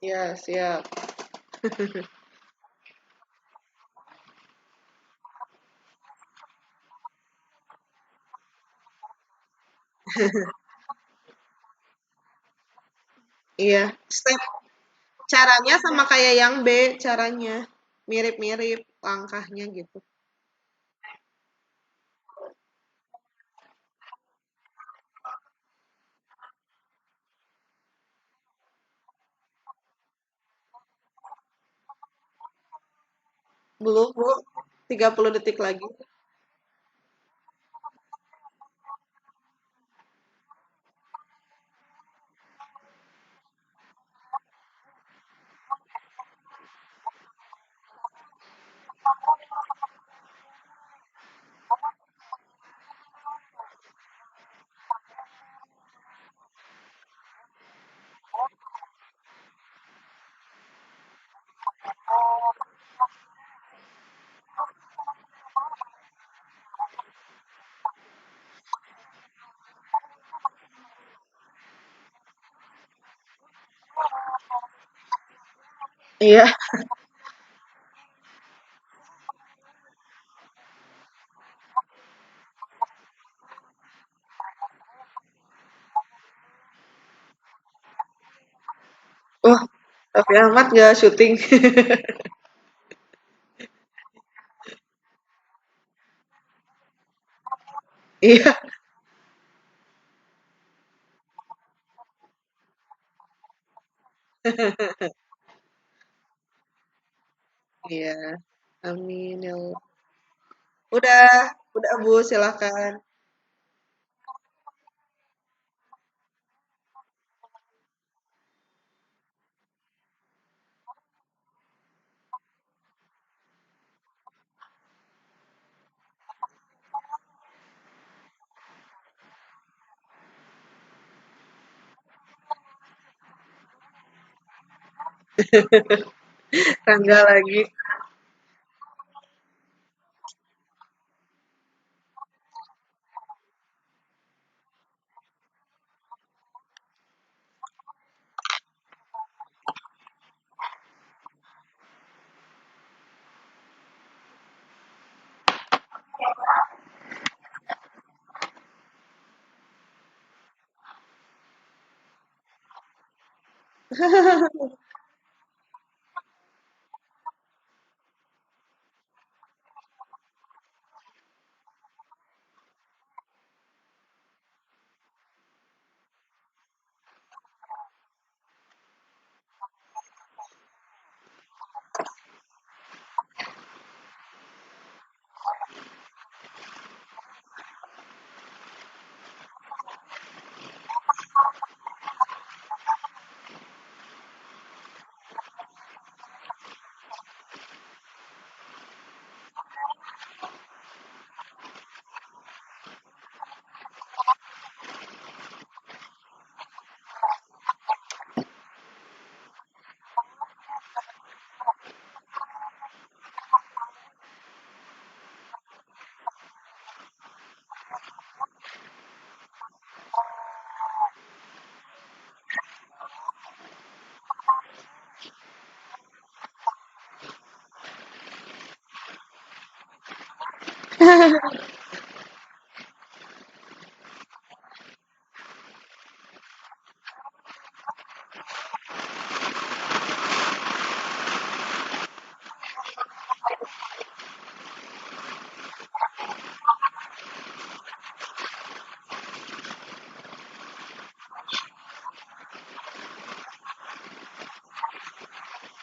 Ya, siap. Iya, step caranya sama kayak yang B caranya. mirip-mirip langkahnya gitu. Belum, Bu. 30 detik lagi. Iya. Oh, Raffi Ahmad nggak syuting. Iya. Iya. Amin ya Allah. Udah Bu, silakan. Rangga lagi.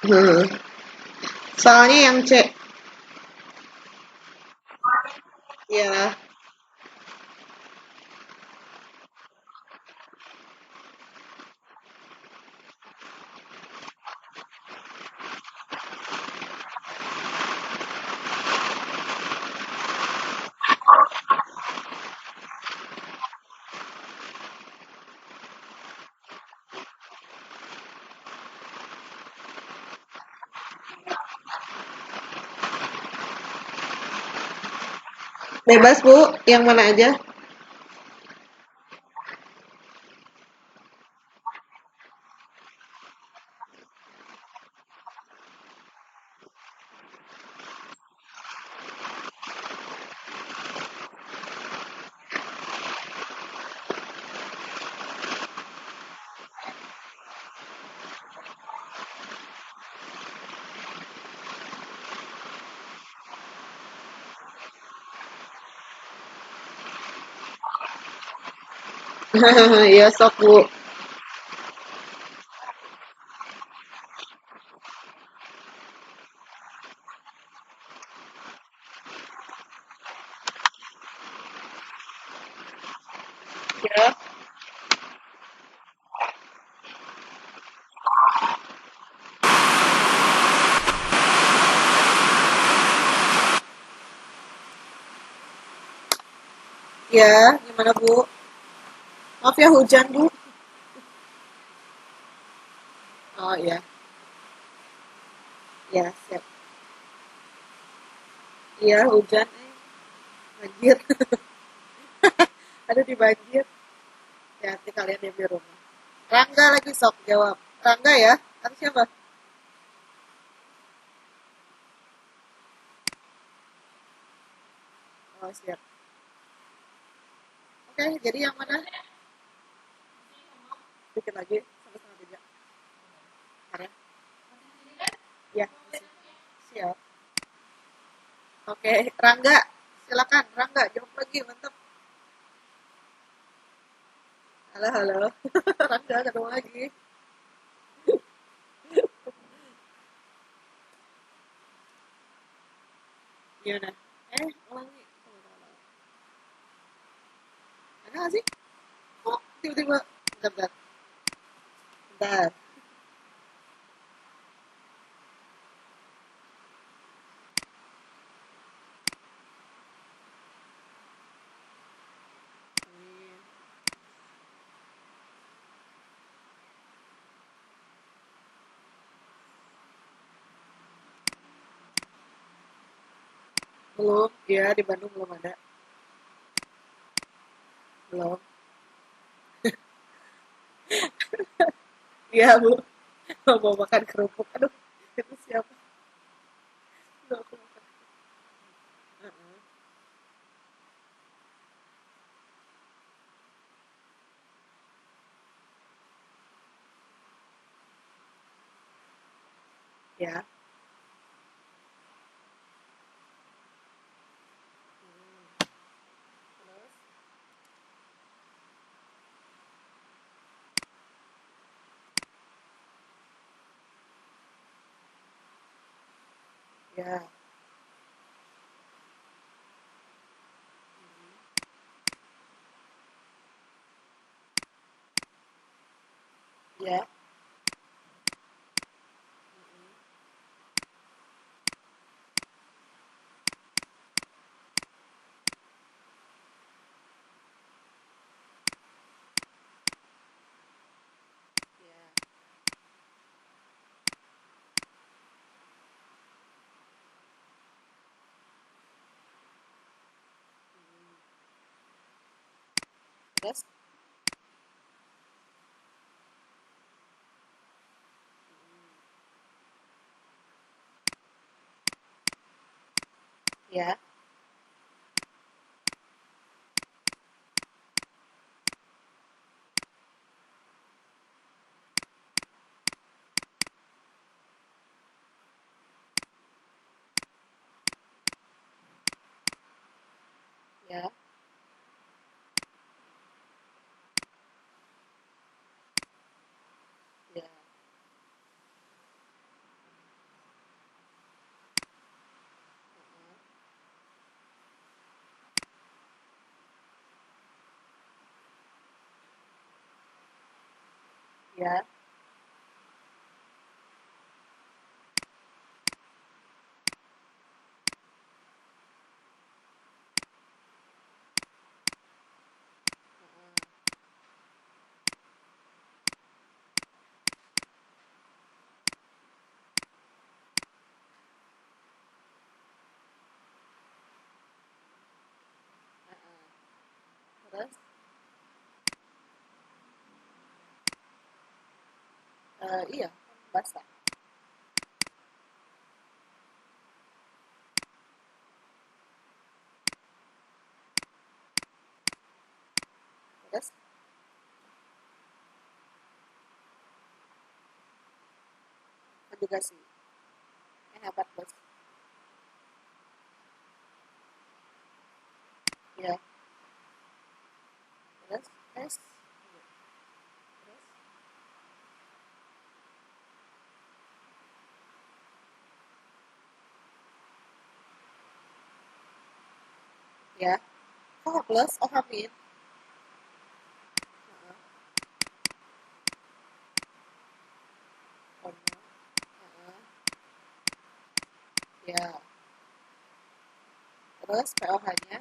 Hmm. Soalnya yang C. Ya, bebas Bu, yang mana aja. Iya, sok, Bu. Ya, ya, gimana, Bu? Maaf ya hujan, Bu. Oh, iya. Ya, siap. Iya, hujan. Banjir. Ada di banjir. Ya, nanti kalian yang di rumah. Rangga lagi sok jawab. Rangga ya? Atau siapa? Oh, siap. Oke, jadi yang mana? Dikit lagi. Sampai setengah tiga. Bentar ya. Ya, siap. Oke, Rangga. Silakan, Rangga. Jawab lagi, mantap. Halo, halo. Rangga, ketemu lagi. Gimana? Ulangi. Ada nggak sih? Kok tiba-tiba? Bentar, bentar. Bentar. Belum, ya di Bandung belum ada. Belum. Iya, Bu. Mau makan kerupuk. Aduh, itu siapa? Aduh, aku makan. Heeh. Ya. Terus, ya. Ya. Ya. Terus, ya. Ya. Ya. Ya. Terus, iya, basta. Terus, konjugasi. Hebat, Bos. Ya. Terus, tes. ya. OH plus, OH min. Heeh, ono. Heeh, ya. Terus POH-nya.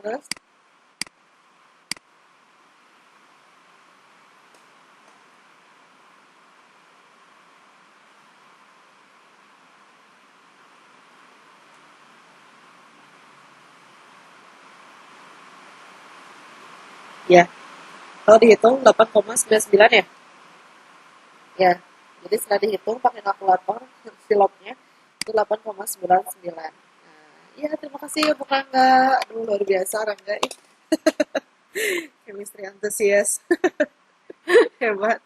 Terus ya, kalau dihitung 8,99 ya. Ya. Jadi setelah dihitung pakai kalkulator silopnya itu 8,99. Nah, iya terima kasih ya Bu Rangga. Aduh luar biasa Rangga. Ih, chemistry antusias. Hebat.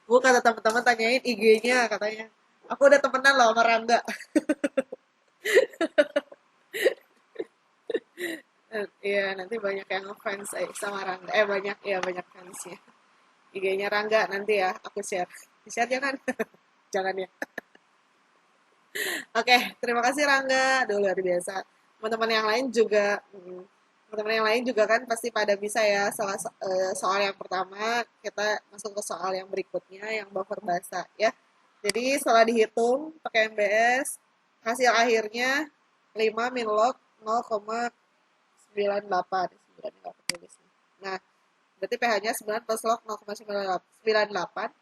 Bu kata teman-teman tanyain IG-nya katanya. Aku udah temenan loh sama Rangga. Iya, nanti banyak yang ngefans sama Rangga. Banyak ya banyak fansnya. IG-nya Rangga nanti ya aku share. Di-share jangan. Jangan ya. Oke, terima kasih Rangga. Aduh, luar biasa. Teman-teman yang lain juga, teman-teman yang lain juga kan pasti pada bisa ya. Soal yang pertama, kita masuk ke soal yang berikutnya, yang buffer basa ya. Jadi setelah dihitung pakai MBS, hasil akhirnya 5 min log 0,98. 9 nggak ketulis nih. Nah, berarti pH-nya 9 plus log 0,98.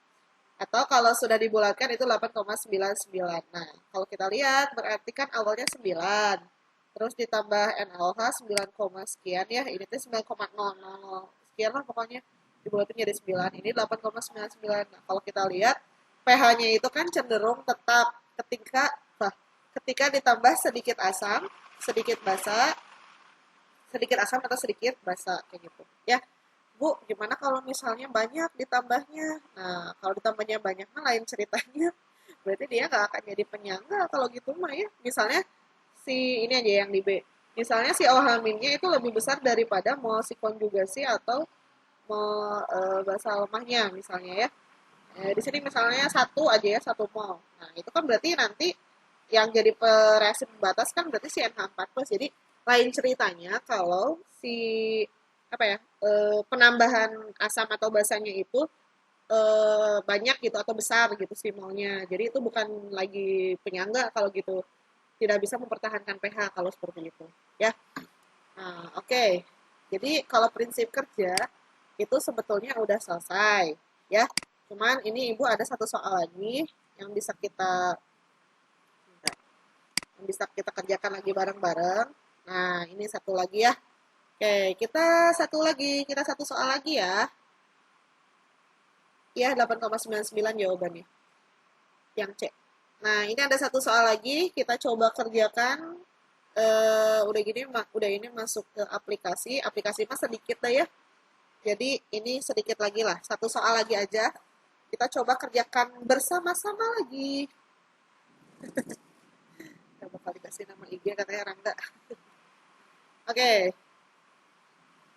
Atau kalau sudah dibulatkan itu 8,99. Nah, kalau kita lihat berarti kan awalnya 9. Terus ditambah NaOH 9, sekian ya. Ini tuh 9,000 sekian lah pokoknya. Dibulatin jadi 9. Ini 8,99. Nah, kalau kita lihat pH-nya itu kan cenderung tetap ketika ditambah sedikit asam, sedikit basa, sedikit asam atau sedikit basa kayak gitu. Ya, Bu, gimana kalau misalnya banyak ditambahnya? Nah, kalau ditambahnya banyak mah lain ceritanya. Berarti dia nggak akan jadi penyangga kalau gitu mah ya. Misalnya si ini aja yang di B. Misalnya si OH minnya itu lebih besar daripada mol si konjugasi atau mol basa lemahnya misalnya ya. Di sini misalnya satu aja ya, 1 mol. Nah, itu kan berarti nanti yang jadi reaksi pembatas kan berarti si NH4 plus. Jadi lain ceritanya kalau si apa ya penambahan asam atau basanya itu banyak gitu atau besar gitu si molnya. Jadi itu bukan lagi penyangga kalau gitu. Tidak bisa mempertahankan pH kalau seperti itu. Ya. Nah, oke. Okay. Jadi kalau prinsip kerja itu sebetulnya udah selesai, ya. Cuman ini Ibu ada satu soal lagi yang bisa kita kerjakan lagi bareng-bareng. Nah, ini satu lagi ya. Oke, kita satu soal lagi ya. Ya, 8,99 jawabannya. Yang C. Nah, ini ada satu soal lagi, kita coba kerjakan. Udah ini masuk ke aplikasi mah sedikit lah ya. Jadi ini sedikit lagi lah, satu soal lagi aja. Kita coba kerjakan bersama-sama lagi. Kita bakal dikasih nama IG katanya Rangga. Oke,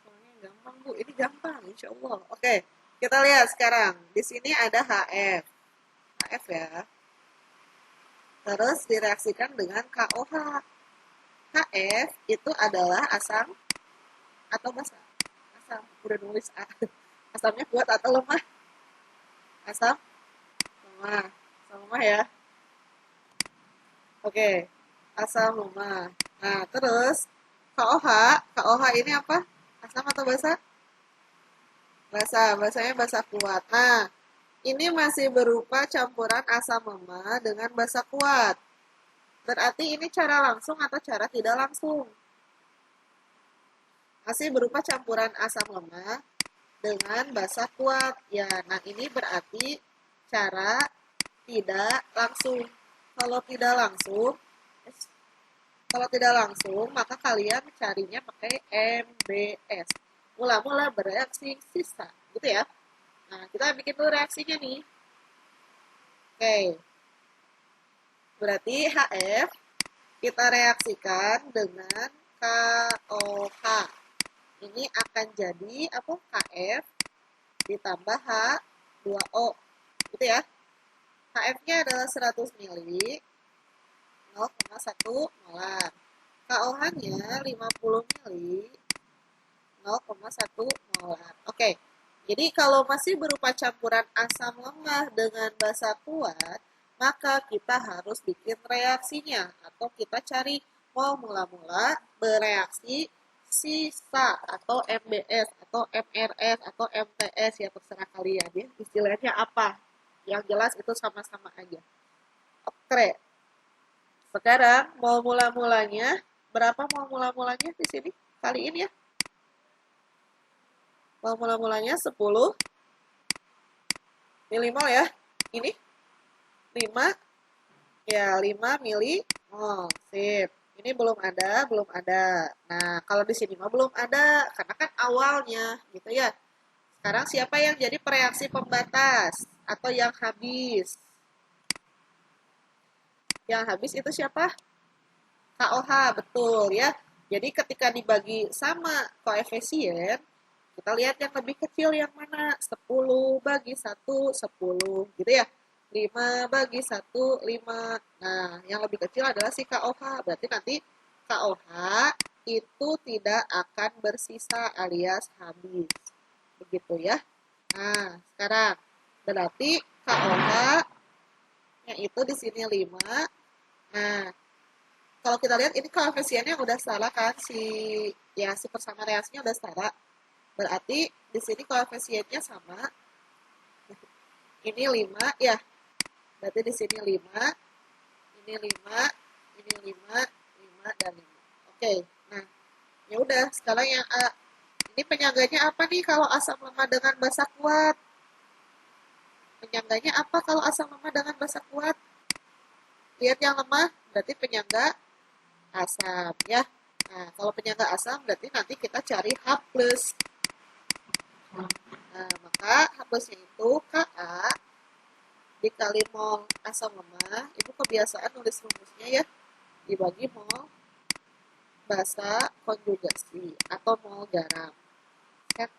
soalnya gampang Bu, ini gampang, insya Allah. Oke, kita lihat sekarang. Di sini ada HF, HF ya. Terus direaksikan dengan KOH. HF itu adalah asam atau basa? Asam, udah nulis A. Asamnya kuat atau lemah? Asam lemah. Asam lemah ya. Oke, asam lemah. Nah, terus KOH, KOH ini apa? Asam atau basa? Basa, basanya basa kuat. Nah, ini masih berupa campuran asam lemah dengan basa kuat. Berarti ini cara langsung atau cara tidak langsung? Masih berupa campuran asam lemah dengan basa kuat. Ya, nah ini berarti cara tidak langsung. Kalau tidak langsung, kalau tidak langsung, maka kalian carinya pakai MBS. Mula-mula bereaksi sisa, gitu ya. Nah, kita bikin dulu reaksinya nih. Oke, berarti HF kita reaksikan dengan KOH. Ini akan jadi apa? KF ditambah H2O. Gitu ya. KF-nya adalah 100 mili, 0,1 molar. KOH-nya 50 mili, 0,1 molar. Oke, jadi kalau masih berupa campuran asam lemah dengan basa kuat, maka kita harus bikin reaksinya. Atau kita cari mau mula-mula bereaksi sisa atau MBS atau MRS atau MTS ya terserah kalian ya. Istilahnya apa? Yang jelas itu sama-sama aja. Oke, sekarang mau mula-mulanya berapa mau mula-mulanya di sini? Kaliin ya. Mau mula-mulanya 10 milimol ya. Ini 5 ya 5 milimol. Sip. Ini belum ada, belum ada. Nah, kalau di sini mah belum ada karena kan awalnya gitu ya. Sekarang siapa yang jadi pereaksi pembatas atau yang habis? Yang habis itu siapa? KOH, betul ya. Jadi ketika dibagi sama koefisien, kita lihat yang lebih kecil yang mana? 10 bagi 1, 10. Gitu ya. 5 bagi 1, 5. Nah, yang lebih kecil adalah si KOH. Berarti nanti KOH itu tidak akan bersisa alias habis. Begitu ya. Nah, sekarang berarti KOH yang itu di sini 5. Nah, kalau kita lihat ini koefisiennya udah salah kan si persama reaksinya udah salah. Berarti di sini koefisiennya sama. Ini 5 ya. Berarti di sini 5, ini 5, ini 5, 5 dan 5. Oke. Nah, ya udah sekarang yang A. Ini penyangganya apa nih kalau asam lemah dengan basa kuat? Penyangganya apa kalau asam lemah dengan basa kuat? Lihat yang lemah berarti penyangga asam ya. Nah, kalau penyangga asam berarti nanti kita cari H+. Nah, maka H plusnya itu Ka dikali mol asam lemah, itu kebiasaan nulis rumusnya ya, dibagi mol basa konjugasi atau mol garam. Kan?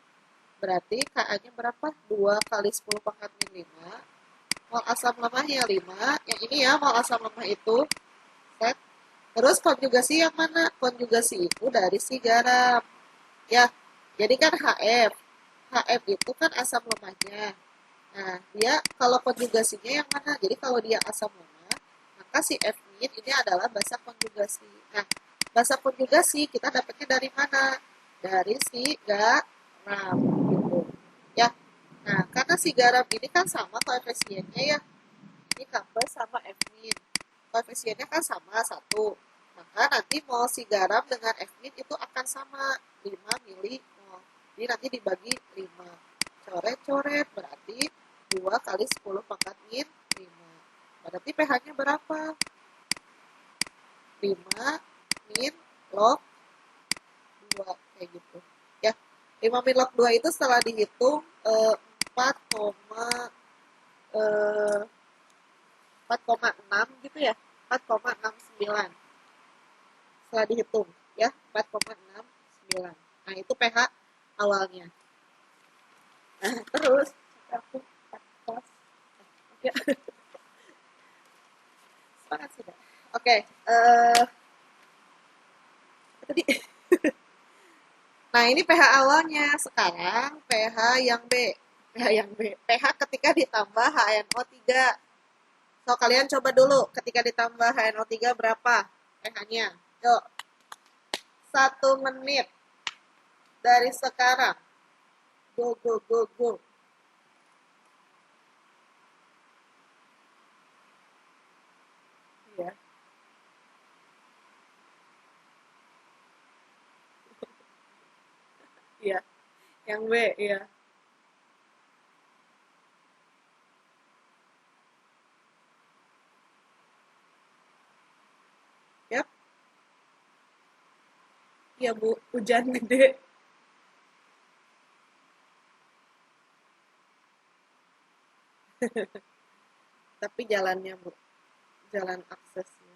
Berarti Ka-nya berapa? 2 kali 10 pangkat min 5. Mol asam lemahnya 5. Yang ini ya, mol asam lemah itu. Set. Terus konjugasi yang mana? Konjugasi itu dari si garam. Ya, jadi kan HF. HF itu kan asam lemahnya. Nah, dia kalau konjugasinya yang mana? Jadi kalau dia asam lemah, maka si F-min ini adalah basa konjugasi. Nah, basa konjugasi kita dapatnya dari mana? Dari si garam gitu. Ya. Nah, karena si garam ini kan sama koefisiennya ya. Ini K plus sama F-min. Koefisiennya kan sama 1. Maka nanti mol si garam dengan F-min itu akan sama 5 milimol. Jadi nanti dibagi 5. Coret-coret berarti 2 kali 10 pangkat min 5. Berarti pH-nya berapa? 5 min log 2. Kayak gitu. Ya, 5 min log 2 itu setelah dihitung 4, 4,6 gitu ya. 4,69. Setelah dihitung ya, 4,69. Nah, itu pH awalnya. Nah, terus aku ya. Semangat sudah. Oke, tadi. Nah, ini pH awalnya. Sekarang pH yang B. pH yang B. pH ketika ditambah HNO3. So, kalian coba dulu ketika ditambah HNO3 berapa pH-nya? Yuk. 1 menit dari sekarang. Go, go, go, go. Iya. Iya. Yang B, iya. Yap. Iya, Bu. Hujan gede. Tapi jalannya, Bu. Jalan aksesnya.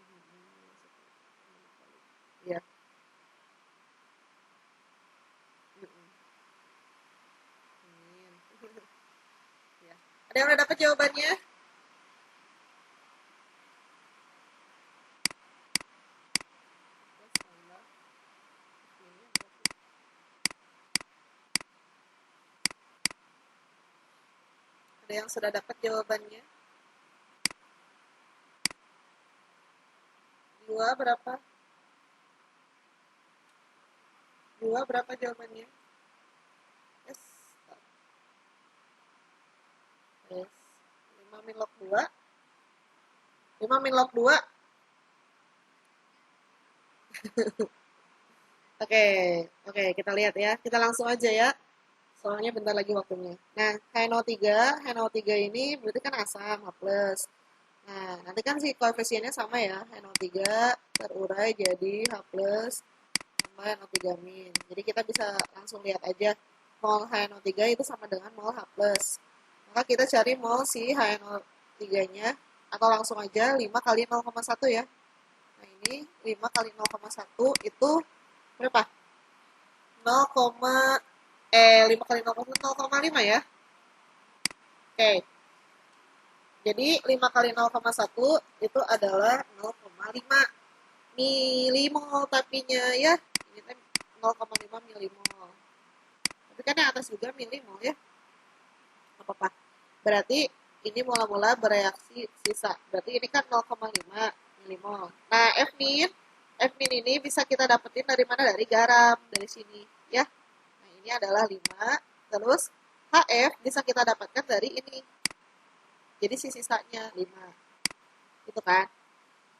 yang udah dapat jawabannya? Ada yang sudah dapat jawabannya? 2 berapa? 2 berapa jawabannya? Yes. Yes. 5 min log 2. 5 min log 2. Oke, oke, kita lihat ya. Kita langsung aja ya. Soalnya bentar lagi waktunya. Nah, HNO3 ini berarti kan asam, H+. Nah, nanti kan si koefisiennya sama ya. HNO3 terurai jadi H+ tambah NO3 min. Jadi kita bisa langsung lihat aja. Mol HNO3 itu sama dengan mol H+. Maka kita cari mol si HNO3-nya. Atau langsung aja 5 kali 0,1 ya. Nah, ini 5 kali 0,1 itu berapa? 0, 5 kali 0,5 ya. Oke. Jadi 5 kali 0,1 itu adalah 0,5 milimol tapinya ya. Ini kan 0,5 milimol. Tapi kan yang atas juga milimol ya. Apa-apa. Berarti ini mula-mula bereaksi sisa. Berarti ini kan 0,5 milimol. Nah, F min ini bisa kita dapetin dari mana? Dari garam, dari sini ya. Nah, ini adalah 5. Terus HF bisa kita dapatkan dari ini. Jadi si sisanya 5. Gitu kan.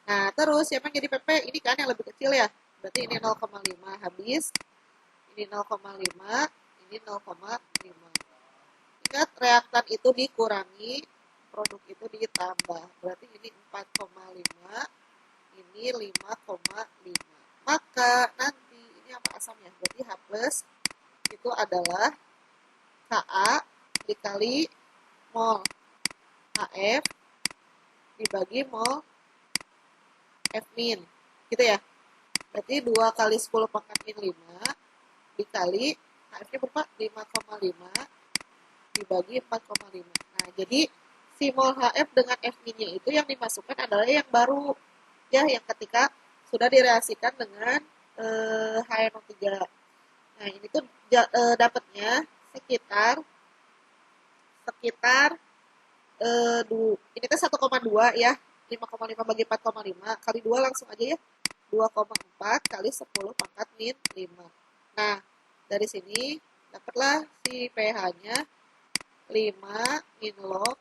Nah, terus yang jadi PP ini kan yang lebih kecil ya. Berarti ini 0,5 habis. Ini 0,5, ini 0,5. Ingat, reaktan itu dikurangi, produk itu ditambah. Berarti ini 4,5, ini 5,5. Maka nanti, ini apa asamnya? Berarti H plus itu adalah Ka dikali mol HF dibagi mol F min. Gitu ya. Berarti 2 kali 10 pangkat min 5 dikali HF-nya berapa? 5,5 dibagi 4,5. Nah, jadi si mol HF dengan F min-nya itu yang dimasukkan adalah yang baru. Ya, yang ketika sudah direaksikan dengan HNO3. Nah, ini tuh dapatnya sekitar ini tuh 1,2 ya. 5,5 bagi 4,5 kali 2 langsung aja ya. 2,4 kali 10 pangkat min 5. Nah, dari sini dapatlah si pH-nya 5 min log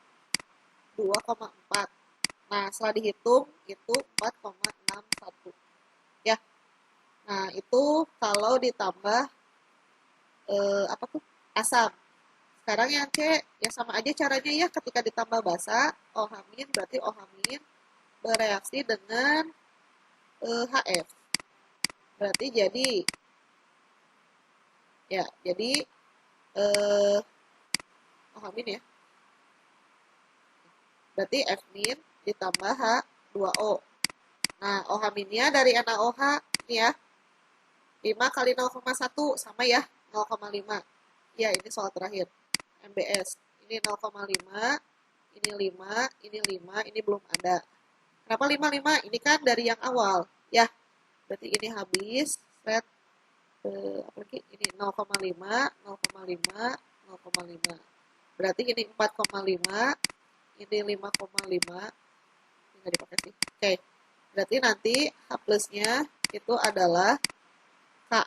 2,4. Nah, setelah dihitung itu 4,61. Ya. Nah, itu kalau ditambah apa tuh? Asam. Sekarang yang C, ya sama aja caranya ya, ketika ditambah basa, OH min berarti OH min bereaksi dengan HF. Berarti jadi OH min ya. Berarti F min ditambah H2O. Nah, OH minnya dari NaOH ini ya. 5 kali 0,1 sama ya, 0,5. Ya, ini soal terakhir. MBS. Ini 0,5, ini 5, ini 5, ini belum ada. Kenapa 5, 5? Ini kan dari yang awal. Ya, berarti ini habis. Set, apalagi ini 0,5, 0,5, 0,5. Berarti ini 4,5, ini 5,5. Ini nggak dipakai sih. Oke, berarti nanti H plusnya itu adalah Ka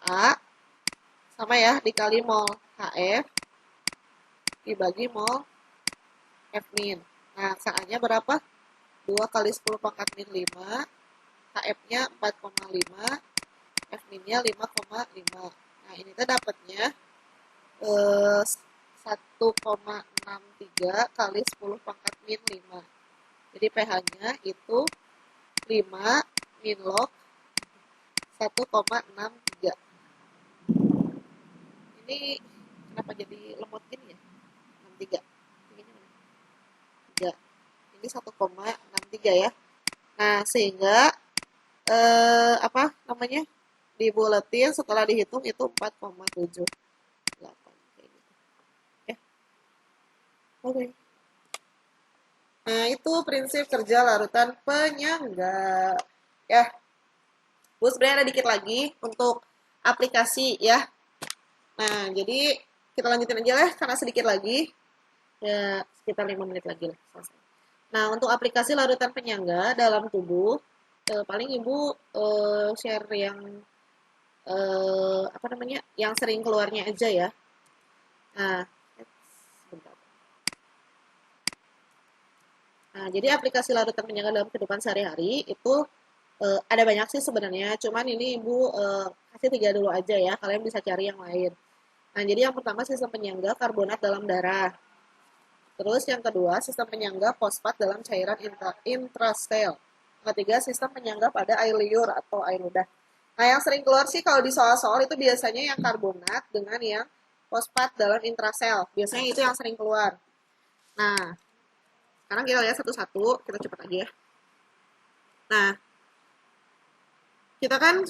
sama ya, dikali mol HF dibagi mol F min. Nah, Ka-nya berapa? 2 kali 10 pangkat min 5, HF-nya 4,5, F min-nya 5,5. Nah, ini kita dapatnya 1,63 kali 10 pangkat min 5. Jadi pH-nya itu 5 min log 1,63. Ini kenapa jadi lemot gini ya? 63. Ini mana? 3. Ini 1,63 ya. Nah, sehingga apa namanya? Dibuletin setelah dihitung itu 4,78 kayak gitu. Ya. Oke. Nah, itu prinsip kerja larutan penyangga. Ya, Bu, sebenarnya ada dikit lagi untuk aplikasi ya. Nah, jadi kita lanjutin aja lah karena sedikit lagi. Ya, sekitar 5 menit lagi lah selesai. Nah, untuk aplikasi larutan penyangga dalam tubuh, paling Ibu share yang apa namanya? Yang sering keluarnya aja ya. Nah, sebentar. Nah, jadi aplikasi larutan penyangga dalam kehidupan sehari-hari itu ada banyak sih sebenarnya, cuman ini Ibu kasih 3 dulu aja ya, kalian bisa cari yang lain. Nah, jadi yang pertama sistem penyangga karbonat dalam darah. Terus yang kedua, sistem penyangga fosfat dalam cairan intrasel. Yang ketiga, sistem penyangga pada air liur atau air ludah. Nah, yang sering keluar sih kalau di soal-soal itu biasanya yang karbonat dengan yang fosfat dalam intrasel. Biasanya itu yang sering keluar. Nah, sekarang kita lihat satu-satu, kita cepat aja ya. Nah, kita kan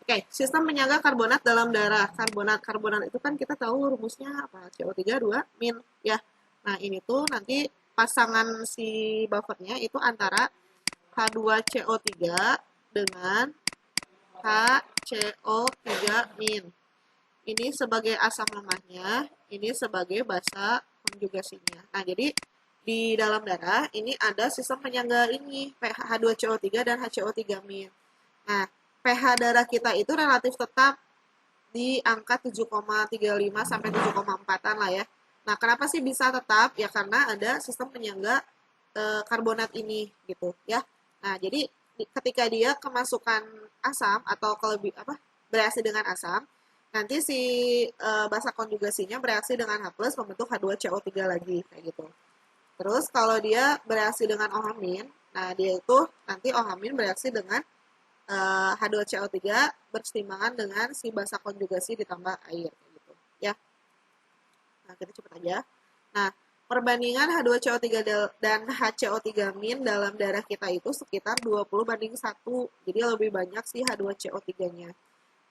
oke, sistem penyangga karbonat dalam darah. Karbonat itu kan kita tahu rumusnya apa? CO3 2 min ya. Nah, ini tuh nanti pasangan si buffernya itu antara H2CO3 dengan HCO3 min. Ini sebagai asam lemahnya, ini sebagai basa konjugasinya. Nah, jadi di dalam darah ini ada sistem penyangga ini, H2CO3 dan HCO3 min. Nah, pH darah kita itu relatif tetap di angka 7,35 sampai 7,4-an lah ya. Nah, kenapa sih bisa tetap? Ya karena ada sistem penyangga karbonat ini gitu ya. Nah, jadi ketika dia kemasukan asam atau kelebih apa bereaksi dengan asam, nanti si basa konjugasinya bereaksi dengan H+ membentuk H2CO3 lagi kayak gitu. Terus kalau dia bereaksi dengan OH-, nah dia itu nanti OH- bereaksi dengan H2CO3 bersetimbangan dengan si basa konjugasi ditambah air gitu ya. Nah, kita cepat aja. Nah, perbandingan H2CO3 dan HCO3- dalam darah kita itu sekitar 20:1. Jadi lebih banyak sih H2CO3-nya.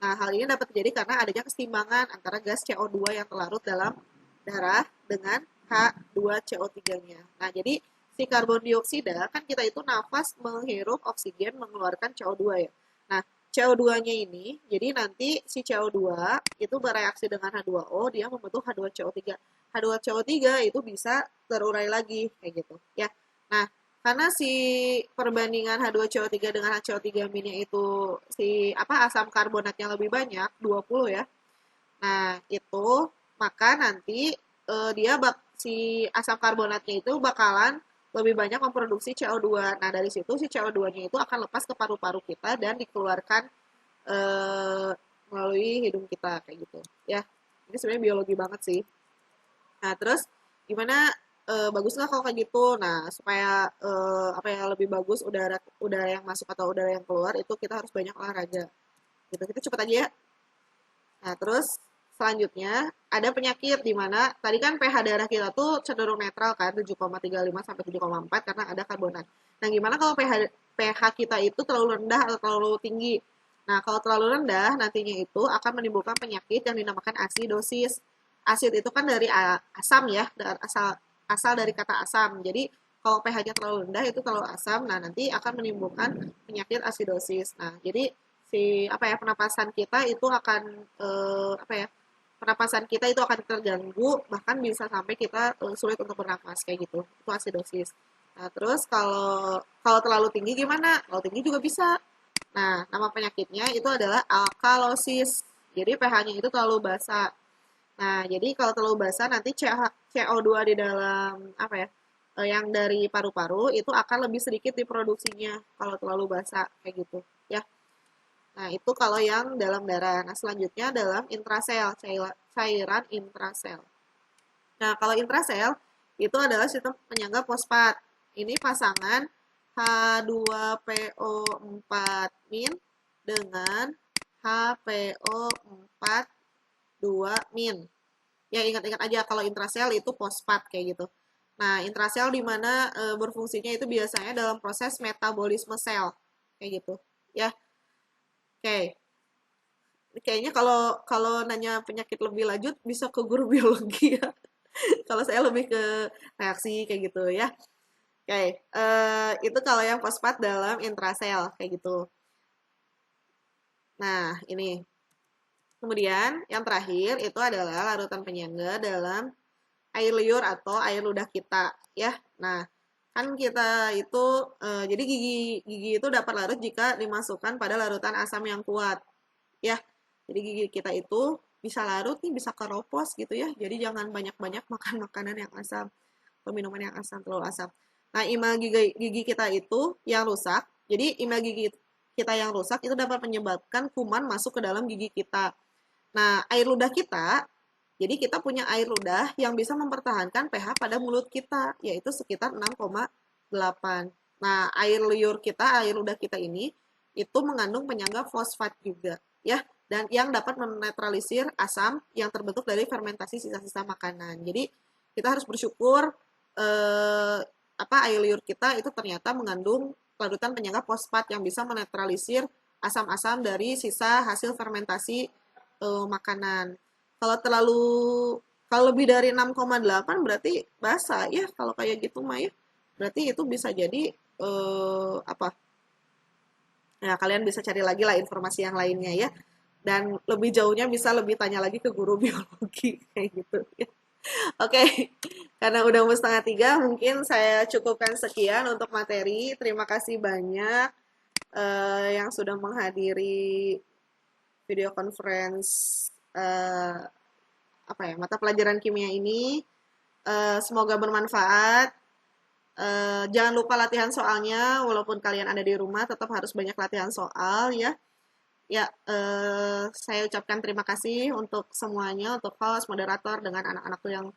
Nah, hal ini dapat terjadi karena adanya kesetimbangan antara gas CO2 yang terlarut dalam darah dengan H2CO3-nya. Nah, jadi si karbon dioksida kan kita itu nafas menghirup oksigen mengeluarkan CO2 ya. Nah, CO2-nya ini, jadi nanti si CO2 itu bereaksi dengan H2O, dia membentuk H2CO3. H2CO3 itu bisa terurai lagi kayak gitu ya. Nah, karena si perbandingan H2CO3 dengan HCO3- itu si apa asam karbonatnya lebih banyak 20 ya. Nah, itu maka nanti dia si asam karbonatnya itu bakalan lebih banyak memproduksi CO2. Nah, dari situ si CO2-nya itu akan lepas ke paru-paru kita dan dikeluarkan eh, melalui hidung kita kayak gitu. Ya, ini sebenarnya biologi banget sih. Nah, terus gimana bagus nggak kalau kayak gitu? Nah, supaya apa ya lebih bagus udara udara yang masuk atau udara yang keluar itu kita harus banyak olahraga. Gitu. Kita cepet aja ya. Nah, terus selanjutnya ada penyakit di mana tadi kan pH darah kita tuh cenderung netral kan 7,35 sampai 7,4 karena ada karbonat. Nah, gimana kalau pH kita itu terlalu rendah atau terlalu tinggi? Nah, kalau terlalu rendah nantinya itu akan menimbulkan penyakit yang dinamakan asidosis. Asid itu kan dari asam ya, asal asal dari kata asam. Jadi kalau pH-nya terlalu rendah itu terlalu asam, nah nanti akan menimbulkan penyakit asidosis. Nah, jadi si apa ya penapasan kita itu akan apa ya penapasan kita itu akan terganggu bahkan bisa sampai kita sulit untuk bernafas kayak gitu itu asidosis. Nah terus kalau kalau terlalu tinggi gimana? Kalau tinggi juga bisa. Nah nama penyakitnya itu adalah alkalosis. Jadi pH-nya itu terlalu basa. Nah jadi kalau terlalu basa nanti CO2 di dalam apa ya yang dari paru-paru itu akan lebih sedikit diproduksinya kalau terlalu basa kayak gitu ya. Nah, itu kalau yang dalam darah. Nah, selanjutnya dalam intrasel, cairan intrasel. Nah, kalau intrasel itu adalah sistem penyangga fosfat. Ini pasangan H2PO4- dengan HPO42-. Ya, ingat-ingat aja kalau intrasel itu fosfat kayak gitu. Nah, intrasel di mana berfungsinya itu biasanya dalam proses metabolisme sel kayak gitu. Ya, oke. Kayaknya kalau kalau nanya penyakit lebih lanjut bisa ke guru biologi ya. Kalau saya lebih ke reaksi kayak gitu ya. Oke, itu kalau yang fosfat dalam intrasel kayak gitu. Nah, ini. Kemudian yang terakhir itu adalah larutan penyangga dalam air liur atau air ludah kita ya. Nah, kan kita itu jadi gigi gigi itu dapat larut jika dimasukkan pada larutan asam yang kuat ya. Jadi gigi kita itu bisa larut nih, bisa keropos gitu ya. Jadi jangan banyak-banyak makan makanan yang asam atau minuman yang asam, terlalu asam. Nah, imal gigi kita itu yang rusak. Jadi imal gigi kita yang rusak itu dapat menyebabkan kuman masuk ke dalam gigi kita. Nah, air ludah kita, jadi kita punya air ludah yang bisa mempertahankan pH pada mulut kita, yaitu sekitar 6,8. Nah, air liur kita, air ludah kita ini, itu mengandung penyangga fosfat juga, ya, dan yang dapat menetralisir asam yang terbentuk dari fermentasi sisa-sisa makanan. Jadi, kita harus bersyukur air liur kita itu ternyata mengandung larutan penyangga fosfat yang bisa menetralisir asam-asam dari sisa hasil fermentasi makanan. Kalau terlalu kalau lebih dari 6,8 berarti basah ya kalau kayak gitu mah ya. Berarti itu bisa jadi apa? Ya kalian bisa cari lagi lah informasi yang lainnya ya. Dan lebih jauhnya bisa lebih tanya lagi ke guru biologi kayak gitu ya. Oke, karena udah mau setengah tiga, mungkin saya cukupkan sekian untuk materi. Terima kasih banyak yang sudah menghadiri video conference eh, apa ya mata pelajaran kimia ini. Semoga bermanfaat. Jangan lupa latihan soalnya, walaupun kalian ada di rumah, tetap harus banyak latihan soal ya. Ya, saya ucapkan terima kasih untuk semuanya, untuk host, moderator, dengan anak-anakku yang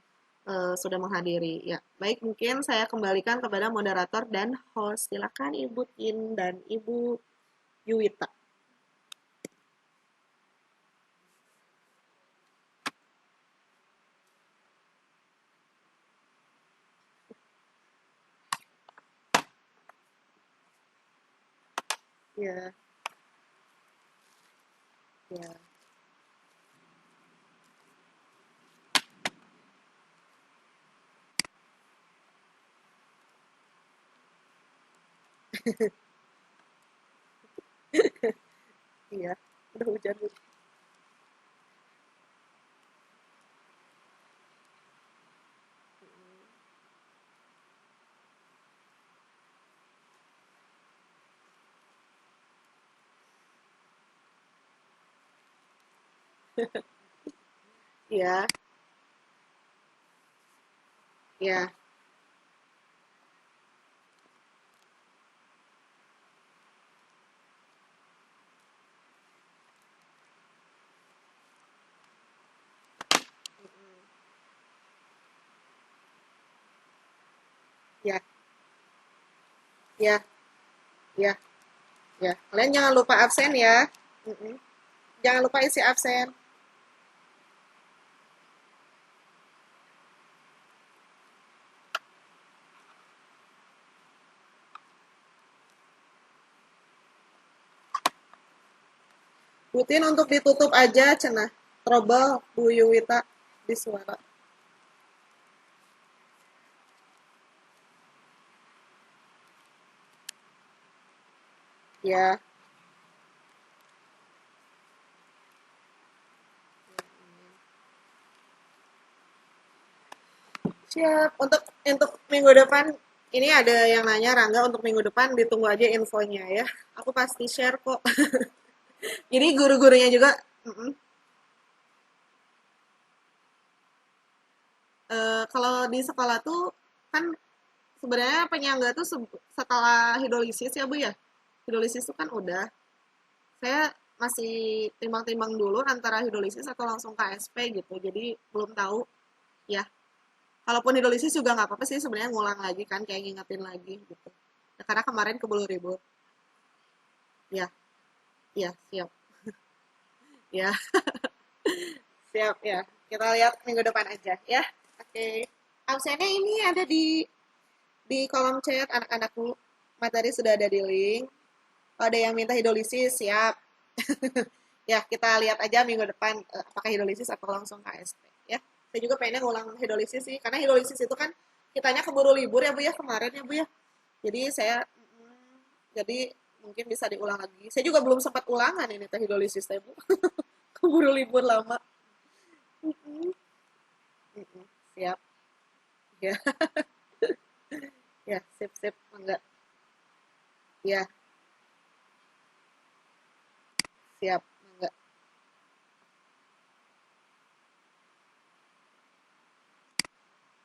sudah menghadiri. Ya, baik mungkin saya kembalikan kepada moderator dan host. Silakan Ibu Tin dan Ibu Yuwita. Ya, ya. Iya, udah hujan. Iya, iya, iya, iya, iya, iya. Kalian jangan lupa absen ya. Mm-mm. Jangan lupa isi absen. Rutin untuk ditutup aja, cenah. Trouble Bu Yuwita di suara. Ya, siap. Untuk minggu depan ini ada yang nanya Rangga untuk minggu depan ditunggu aja infonya ya. Aku pasti share kok. Jadi guru-gurunya juga mm-mm. Kalau di sekolah tuh kan sebenarnya penyangga tuh setelah hidrolisis ya Bu ya. Hidrolisis itu kan udah. Saya masih timbang-timbang dulu antara hidrolisis atau langsung KSP gitu. Jadi belum tahu ya. Kalaupun hidrolisis juga nggak apa-apa sih sebenarnya ngulang lagi kan kayak ngingetin lagi gitu. Nah, karena kemarin keburu ribut. Ya, ya, siap. Ya, siap ya. Kita lihat minggu depan aja ya. Oke. Absennya ini ada di kolom chat anak-anakku. Materi sudah ada di link. Kalau ada yang minta hidrolisis, siap. Ya, kita lihat aja minggu depan apakah hidrolisis atau langsung KSP ya. Saya juga pengennya ngulang hidrolisis sih, karena hidrolisis itu kan kitanya keburu libur ya Bu ya kemarin ya Bu ya. Jadi saya jadi mungkin bisa diulang lagi. Saya juga belum sempat ulangan ini teh hidrolisis teh Bu. Keburu libur lama. Mm-mm. Mm-mm. Siap. Ya, ya, sip sip enggak. Ya, siap enggak.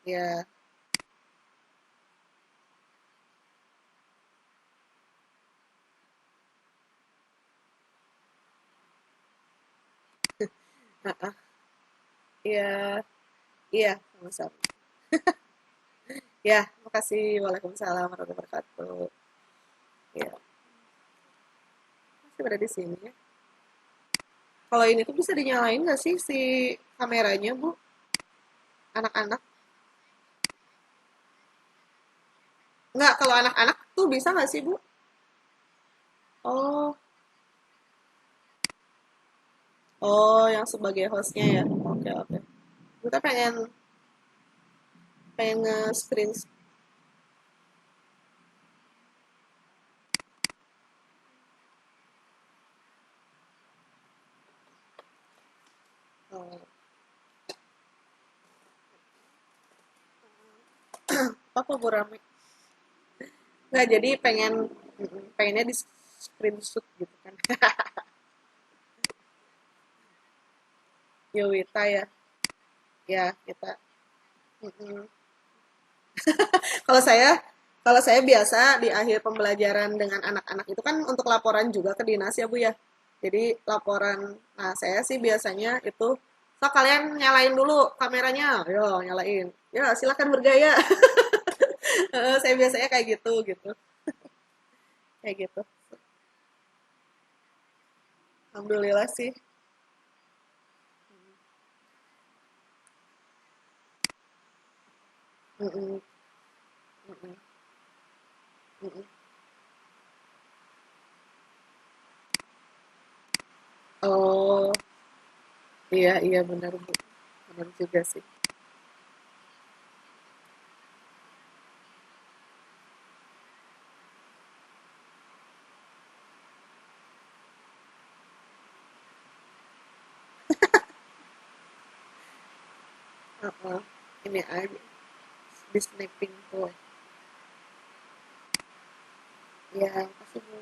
Ya, heeh. Iya, iya, sama-sama. Ya, makasih. Waalaikumsalam warahmatullahi wabarakatuh. Ya, masih berada di sini ya. Kalau ini tuh bisa dinyalain nggak sih si kameranya, Bu? Anak-anak? Nggak, kalau anak-anak tuh bisa nggak sih, Bu? Oh, oh, yang sebagai hostnya ya. Oke, oke. Kita pengen pengen nge-screen. Oh, apa Bu Rame? Nggak, jadi pengennya di screenshot gitu kan. Yowita ya. Ya, kita. Mm-mm. Kalau saya kalau saya biasa di akhir pembelajaran dengan anak-anak itu kan untuk laporan juga ke dinas ya Bu ya. Jadi laporan, nah saya sih biasanya itu, so kalian nyalain dulu kameranya, yo nyalain, ya silakan bergaya. Saya biasanya kayak gitu gitu, kayak gitu. Alhamdulillah sih. Mm-mm, mm-mm, mm-mm. Oh iya iya benar Bu, benar juga sih. Uh-uh. Ini aja di snapping tuh. Ya, kasih Bu.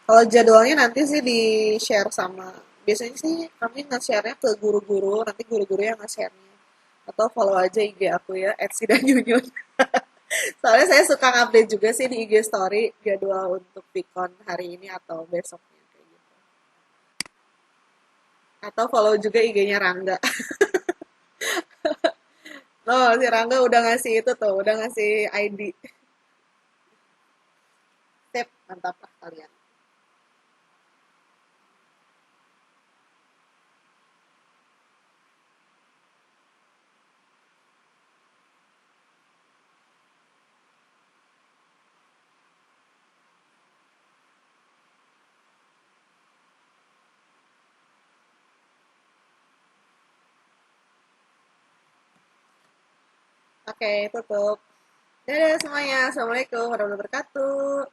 Kalau jadwalnya nanti sih di-share sama, biasanya sih kami nge-share-nya ke guru-guru, nanti guru-guru yang nge-share-nya. Atau follow aja IG aku ya, @sidanyunyun. Soalnya saya suka update juga sih di IG story jadwal untuk Vicon hari ini atau besoknya kayak gitu. Atau follow juga IG-nya Rangga. Oh, si Rangga udah ngasih itu tuh, udah ngasih ID. Sip, mantap lah kalian. Oke, tutup. Dadah semuanya. Assalamualaikum warahmatullahi wabarakatuh.